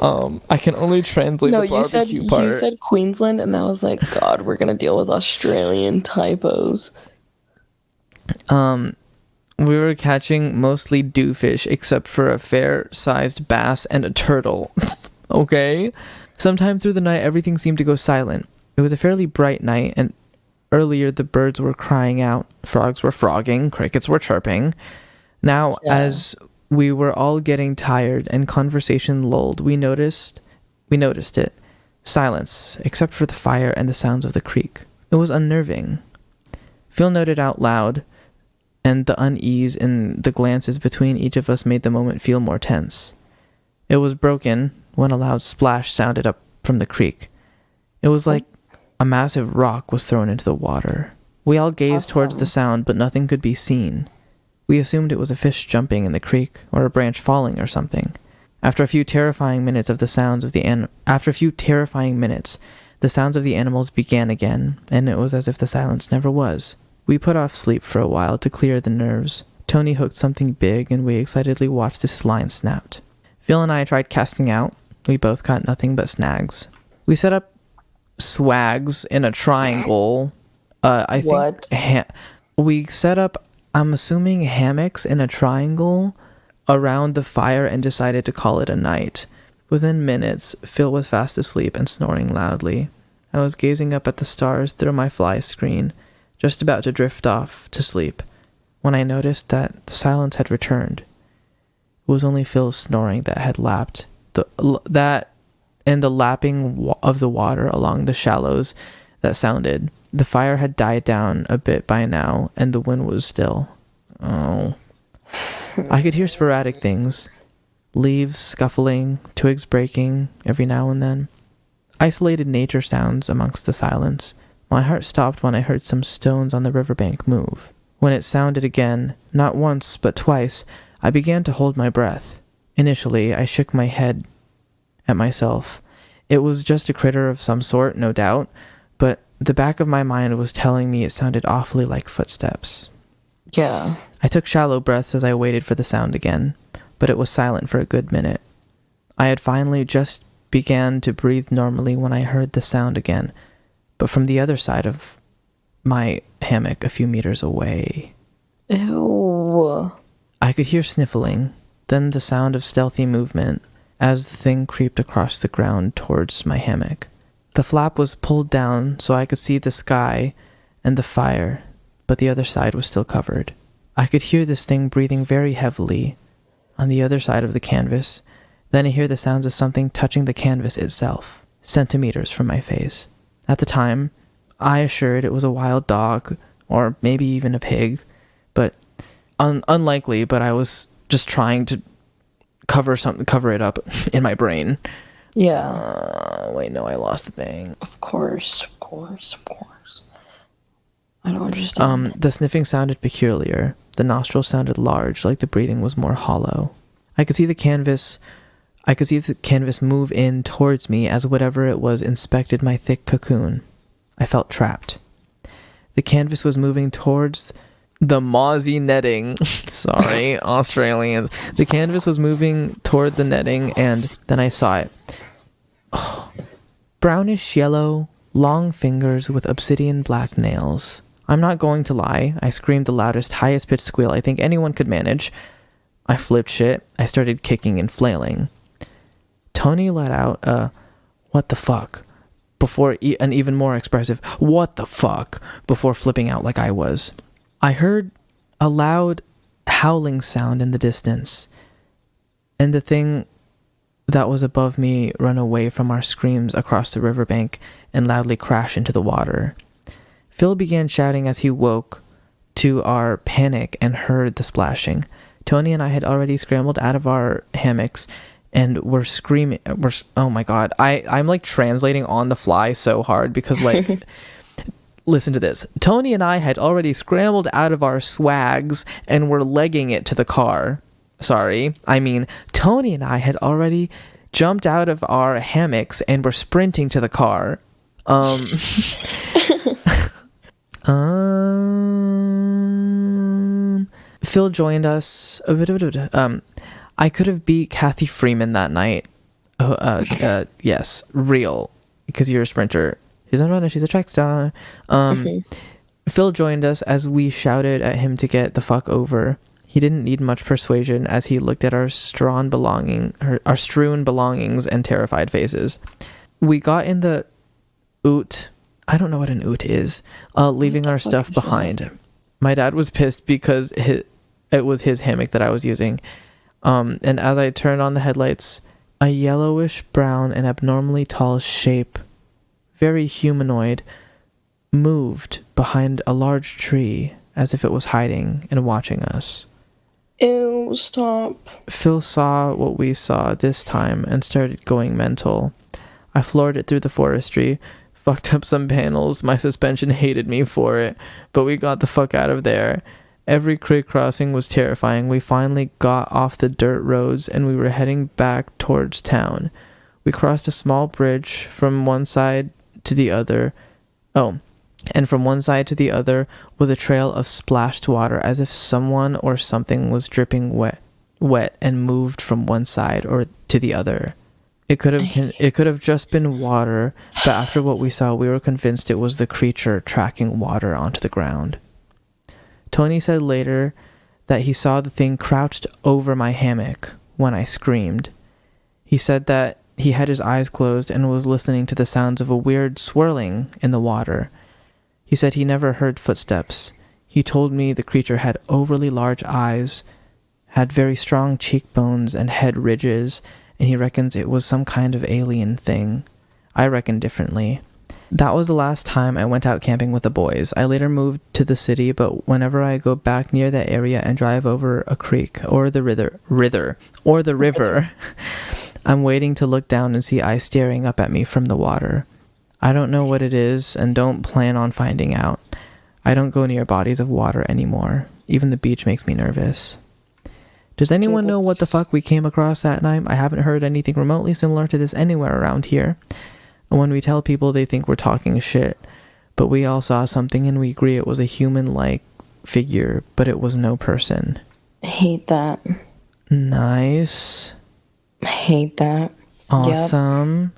I can only translate the barbecue part. You said Queensland, and I was like, God, we're gonna deal with Australian typos. We were catching mostly dewfish, except for a fair-sized bass and a turtle. Okay? Sometime through the night, everything seemed to go silent. It was a fairly bright night, and earlier the birds were crying out, frogs were frogging, crickets were chirping. Now, as we were all getting tired and conversation lulled, we noticed it. Silence, except for the fire and the sounds of the creek. It was unnerving. Phil noted out loud, and the unease in the glances between each of us made the moment feel more tense. It was broken when a loud splash sounded up from the creek. It was like a massive rock was thrown into the water. We all gazed towards the sound, but nothing could be seen. We assumed it was a fish jumping in the creek, or a branch falling or something. After a few terrifying minutes, the sounds of the animals began again, and it was as if the silence never was. We put off sleep for a while to clear the nerves. Tony hooked something big, and we excitedly watched as his line snapped. Phil and I tried casting out. We both caught nothing but snags. We set up swags in a triangle. We set up, I'm assuming, hammocks in a triangle around the fire and decided to call it a night. Within minutes, Phil was fast asleep and snoring loudly. I was gazing up at the stars through my fly screen, just about to drift off to sleep, when I noticed that the silence had returned. It was only Phil's snoring that had lapped, and the lapping of the water along the shallows that sounded. The fire had died down a bit by now, and the wind was still. Oh. I could hear sporadic things. Leaves scuffling, twigs breaking every now and then. Isolated nature sounds amongst the silence. My heart stopped when I heard some stones on the riverbank move. When it sounded again, not once but twice, I began to hold my breath. Initially, I shook my head at myself. It was just a critter of some sort, no doubt, but the back of my mind was telling me it sounded awfully like footsteps. Yeah. I took shallow breaths as I waited for the sound again, but it was silent for a good minute. I had finally just began to breathe normally when I heard the sound again, but from the other side of my hammock a few meters away. Ew. I could hear sniffling, then the sound of stealthy movement as the thing creeped across the ground towards my hammock. The flap was pulled down so I could see the sky and the fire, but the other side was still covered. I could hear this thing breathing very heavily on the other side of the canvas. Then I hear the sounds of something touching the canvas itself, centimeters from my face. At the time, I assured it was a wild dog, or maybe even a pig, but unlikely, but I was just trying to cover it up in my brain. Yeah. Wait, no, I lost the thing. Of course. I don't understand. The sniffing sounded peculiar. The nostrils sounded large, like the breathing was more hollow. I could see the canvas move in towards me as whatever it was inspected my thick cocoon. I felt trapped. The canvas was moving towards the mozzie netting. Sorry, Australians. The canvas was moving toward the netting, and then I saw it. Oh, brownish yellow, long fingers with obsidian black nails. I'm not going to lie. I screamed the loudest, highest pitched squeal I think anyone could manage. I flipped shit. I started kicking and flailing. Tony let out a "what the fuck" before an even more expressive "what the fuck" before flipping out like I was. I heard a loud howling sound in the distance, and the thing that was above me run away from our screams across the riverbank and loudly crash into the water. Phil began shouting as he woke to our panic and heard the splashing. Tony and I had already scrambled out of our hammocks and were screaming. Oh my god. I'm like translating on the fly so hard because like... Listen to this. Tony and I had already scrambled out of our swags and were legging it to the car. Tony and I had already jumped out of our hammocks and were sprinting to the car. Phil joined us. I could have beat Kathy Freeman that night. Yes, real, because you're a sprinter. She's not runner, she's a track star. Phil joined us as we shouted at him to get the fuck over. He didn't need much persuasion as he looked at our strewn belongings and terrified faces. We got in the oot. I don't know what an oot is. Leaving our stuff behind. My dad was pissed because it was his hammock that I was using. And as I turned on the headlights, a yellowish brown and abnormally tall shape, very humanoid, moved behind a large tree as if it was hiding and watching us. Ew, stop. Phil saw what we saw this time and started going mental. I floored it through the forestry, Fucked up some panels. My suspension hated me for it, but we got the fuck out of there. Every creek crossing was terrifying. We finally got off the dirt roads and we were heading back towards town. We crossed a small bridge from one side to the other. Oh, and from one side to the other was a trail of splashed water, as if someone or something was dripping wet and moved from one side or to the other. It could have just been water, but after what we saw, we were convinced it was the creature tracking water onto the ground. Tony said later that he saw the thing crouched over my hammock when I screamed. He said that he had his eyes closed and was listening to the sounds of a weird swirling in the water. He said he never heard footsteps. He told me the creature had overly large eyes, had very strong cheekbones and head ridges, and he reckons it was some kind of alien thing. I reckon differently. That was the last time I went out camping with the boys. I later moved to the city, but whenever I go back near that area and drive over a creek or the river, I'm waiting to look down and see eyes staring up at me from the water. I don't know what it is and don't plan on finding out. I don't go near bodies of water anymore. Even the beach makes me nervous. Does anyone know what the fuck we came across that night? I haven't heard anything remotely similar to this anywhere around here. When we tell people, they think we're talking shit. But we all saw something and we agree it was a human-like figure, but it was no person. I hate that. Nice. I hate that. Awesome. Yep.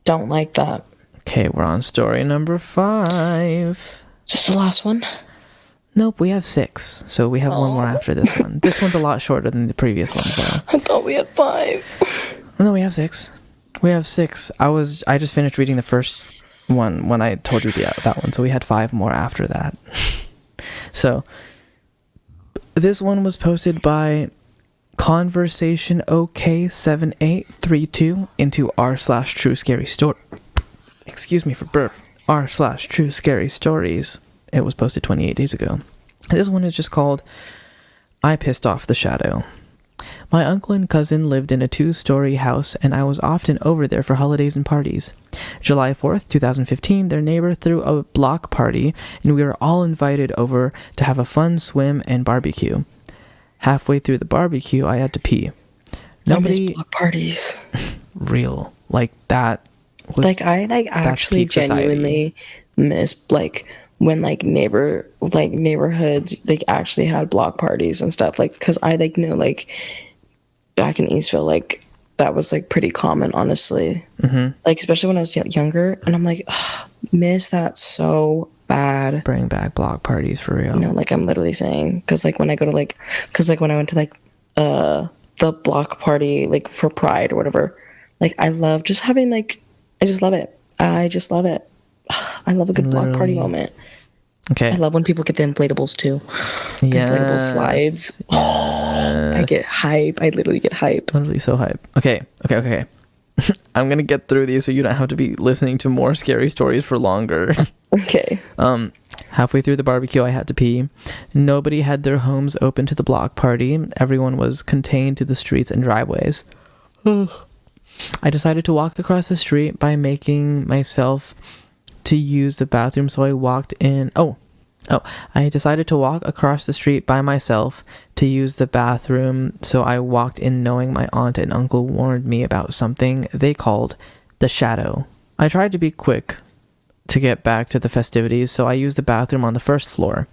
Don't like that. Okay, we're on story number 5. Just the last one? Nope, we have 6. So we have one more after this one. This one's a lot shorter than the previous one, though. I thought we had 5. No, we have 6. We have 6. I just finished reading the first one when I told you that one, so we had 5 more after that. So this one was posted by Conversation OK7832 into r/True Scary Story. Excuse me for burp. r/True Scary Stories. It was posted 28 days ago. This one is just called I Pissed Off the Shadow. My uncle and cousin lived in a 2-story house, and I was often over there for holidays and parties. July 4th, 2015, their neighbor threw a block party, and we were all invited over to have a fun swim and barbecue. Halfway through the barbecue, I had to pee. Nobody block parties. Real. Like, that was... Like, I, actually genuinely miss, when, neighborhoods, actually had block parties and stuff. Because I, know, back in Eastville, that was, pretty common, honestly. Mm-hmm. Especially when I was younger. And I'm miss that so bad. Bring back block parties for real. I'm literally saying. Because, when I go to, when I went to, the block party, for Pride or whatever, I love just having, I just love it. I just love it. I love a good block party moment. Okay. I love when people get the inflatables too. The inflatable slides. I get hype. I literally get hype. Literally so hype. Okay. I'm gonna get through these so you don't have to be listening to more scary stories for longer. Okay. Halfway through the barbecue, I had to pee. Nobody had their homes open to the block party. Everyone was contained to the streets and driveways. I decided to walk across the street by making myself to use the bathroom, so I walked in. I decided to walk across the street by myself to use the bathroom, so I walked in knowing my aunt and uncle warned me about something they called the shadow. I tried to be quick to get back to the festivities, so I used the bathroom on the first floor.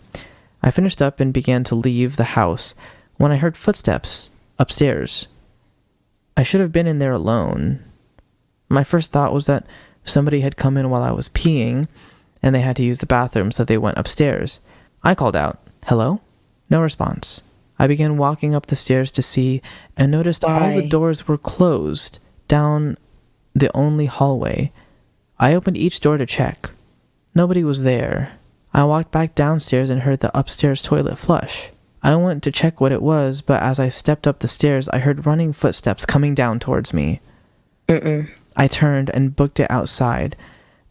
I finished up and began to leave the house when I heard footsteps upstairs. I should have been in there alone. My first thought was that somebody had come in while I was peeing, and they had to use the bathroom, so they went upstairs. I called out, "Hello?" No response. I began walking up the stairs to see, and noticed all the doors were closed down the only hallway. I opened each door to check. Nobody was there. I walked back downstairs and heard the upstairs toilet flush. I went to check what it was, but as I stepped up the stairs, I heard running footsteps coming down towards me. I turned and booked it outside,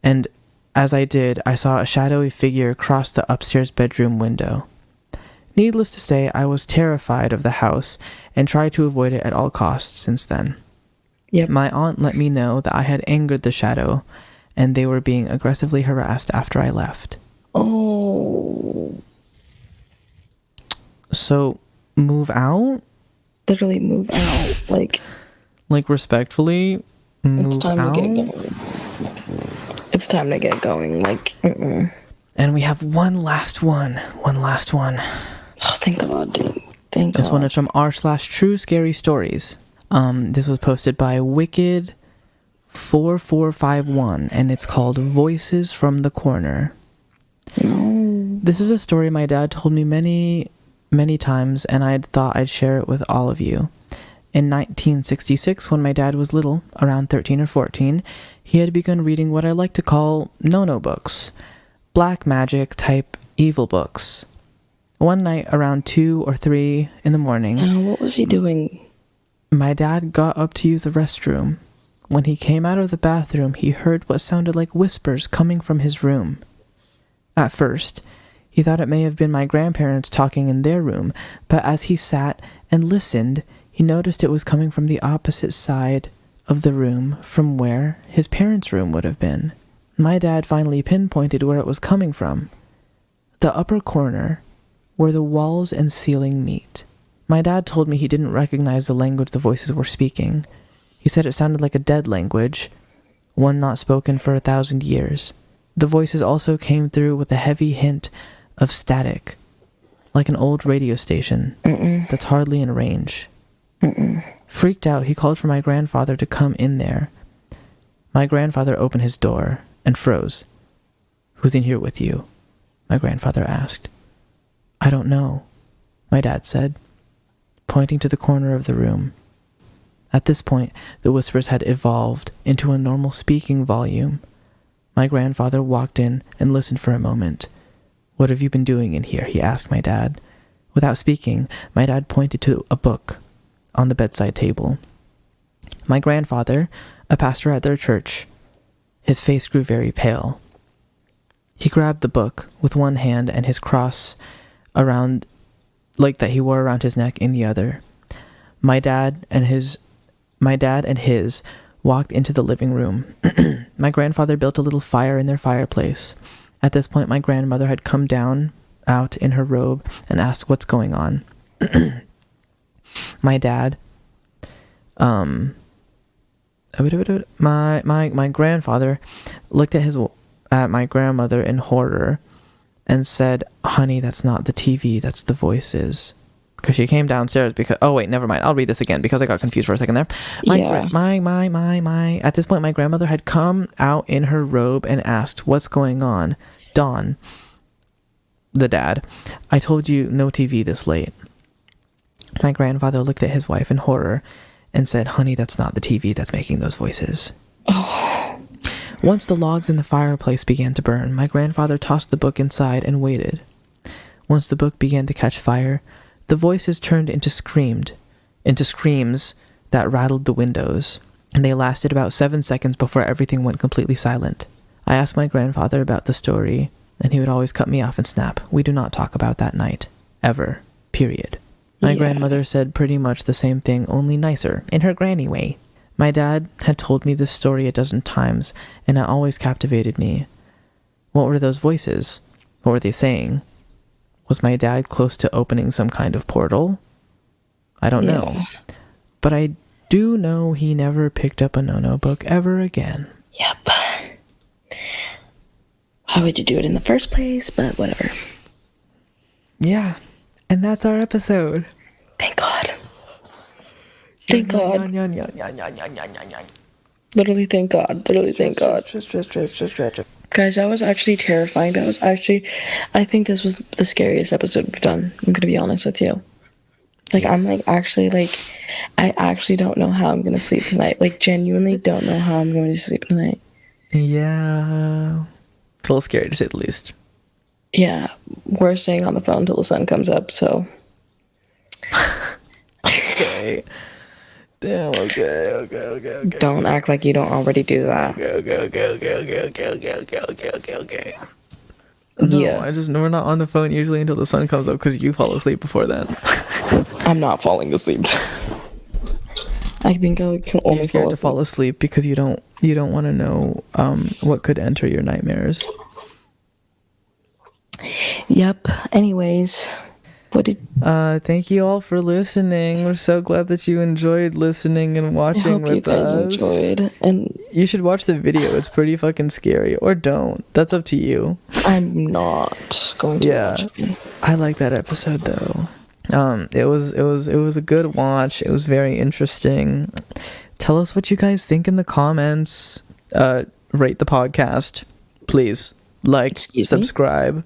and as I did, I saw a shadowy figure cross the upstairs bedroom window. Needless to say, I was terrified of the house and tried to avoid it at all costs since then. Yep. My aunt let me know that I had angered the shadow, and they were being aggressively harassed after I left. Oh. So, move out? Literally move out. Like Respectfully, move it's time out? to get going. It's time to get going. Like, And we have one last one. Oh, thank God, dude. Thank God. This one is from r/True Scary Stories. This was posted by Wicked4451, and it's called Voices from the Corner. No. This is a story my dad told me many, many times, and I thought I'd share it with all of you. In 1966, when my dad was little, around 13 or 14, he had begun reading what I like to call no-no books. Black magic type evil books. One night around 2 or 3 in the morning, What was he doing? my dad got up to use the restroom. When he came out of the bathroom, he heard what sounded like whispers coming from his room. At first, he thought it may have been my grandparents talking in their room, but as he sat and listened, he noticed it was coming from the opposite side of the room from where his parents' room would have been. My dad finally pinpointed where it was coming from. The upper corner, where the walls and ceiling meet. My dad told me he didn't recognize the language the voices were speaking. He said it sounded like a dead language, one not spoken for 1,000 years. The voices also came through with a heavy hint of static, like an old radio station that's hardly in range. Freaked out, he called for my grandfather to come in there. My grandfather opened his door and froze. "Who's in here with you?" my grandfather asked. "I don't know," my dad said, pointing to the corner of the room. At this point, the whispers had evolved into a normal speaking volume. My grandfather walked in and listened for a moment. "What have you been doing in here?" he asked my dad. Without speaking, my dad pointed to a book on the bedside table. My grandfather, a pastor at their church, his face grew very pale. He grabbed the book with one hand and his cross around, like that he wore around his neck, in the other. My dad and his walked into the living room. My grandfather built a little fire in their fireplace. At this point, my grandmother had come down out in her robe and asked what's going on. My dad, my grandfather looked at my grandmother in horror and said, "Honey, that's not the TV, that's the voices." Because she came downstairs because... Oh, wait, never mind. I'll read this again because I got confused for a second there. At this point, my grandmother had come out in her robe and asked, "What's going on?" Don, the dad, "I told you no TV this late." My grandfather looked at his wife in horror and said, "Honey, that's not the TV that's making those voices." Oh. Once the logs in the fireplace began to burn, my grandfather tossed the book inside and waited. Once the book began to catch fire, the voices turned into screams that rattled the windows, and they lasted about 7 seconds before everything went completely silent. I asked my grandfather about the story, and he would always cut me off and snap. "We do not talk about that night. Ever. Period." My grandmother said pretty much the same thing, only nicer, in her granny way. My dad had told me this story a dozen times, and it always captivated me. What were those voices? What were they saying? Was my dad close to opening some kind of portal? I don't know. But I do know he never picked up a no-no book ever again. Yep. Why would you do it in the first place? But whatever. Yeah. And that's our episode. Thank God. Thank God. Literally, thank God. Literally, thank God. Guys, that was actually terrifying. I think this was the scariest episode we've done. I'm gonna be honest with you. Like, yes. I actually don't know how I'm gonna sleep tonight. Like, genuinely don't know how I'm going to sleep tonight. Yeah. It's a little scary to say the least. Yeah. We're staying on the phone until the sun comes up, so. Okay. Damn, okay. Don't act like you don't already do that. Okay. No, Yeah. we're not on the phone usually until the sun comes up because you fall asleep before then. I'm not falling asleep. I think I can only You're scared to fall asleep because you don't want to know what could enter your nightmares. Yep. Anyways, what did? Thank you all for listening. We're so glad that you enjoyed listening and I watching hope with you guys us. enjoyed, and You should watch the video. It's pretty fucking scary, or don't. That's up to you. I'm not going to Yeah. watch it. I like that episode though. It was a good watch. It was very interesting. Tell us what you guys think in the comments. Rate the podcast, please. Like, Excuse me? subscribe.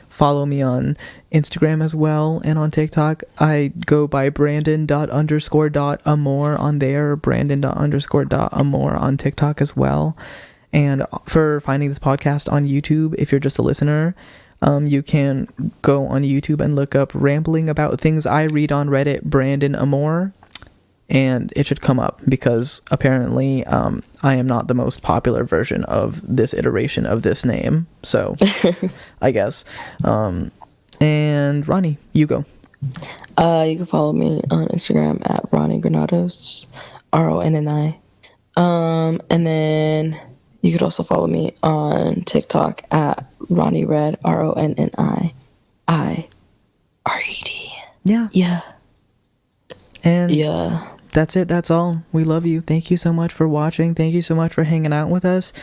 Follow me on Instagram as well and on TikTok. I go by Brandon._.amore on there, Brandon._.amore on TikTok as well. And for finding this podcast on YouTube, if you're just a listener, you can go on YouTube and look up Rambling About Things I Read on Reddit, Brandon Amore, and it should come up because apparently I am not the most popular version of this iteration of this name. So I guess. And Ronnie, you go. You can follow me on Instagram at Ronni Granados, RONNI. And then you could also follow me on TikTok at Ronnie Red, RONNIIRED. Yeah. Yeah. And Yeah. that's it. That's all. We love you. Thank you so much for watching. Thank you so much for hanging out with us.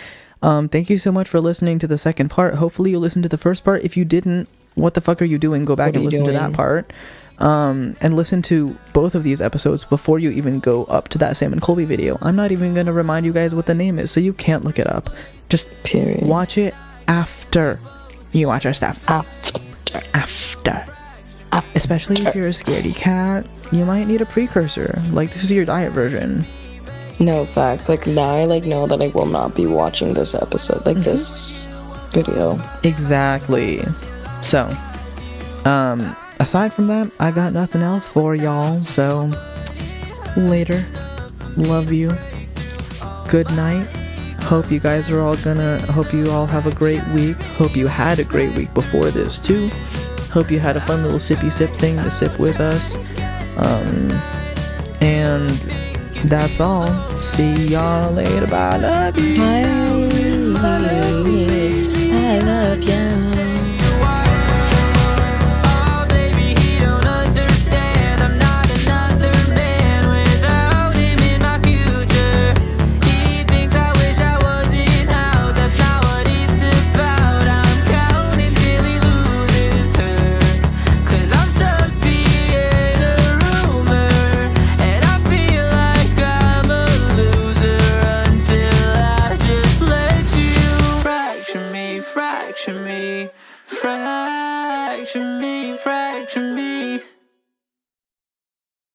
Thank you so much for listening to the second part. Hopefully you listened to the first part. If you didn't, what the fuck are you doing? Go back What are and you listen to that doing? part. And listen to both of these episodes before you even go up to that Sam and Colby video. I'm not even going to remind you guys what the name is, so you can't look it up. Just Period. watch it after you watch our stuff. After. Especially if you're a scaredy cat, you might need a precursor. Like, this is your diet version. No, facts. Like, now I know that I will not be watching this episode, this video. Exactly. So, aside from that, I got nothing else for y'all. So, later. Love you. Good night. Hope you guys are all hope you all have a great week. Hope you had a great week before this too. Hope you had a fun little sippy sip thing to sip with us. And that's all. See y'all later. Bye. Love you. I love you.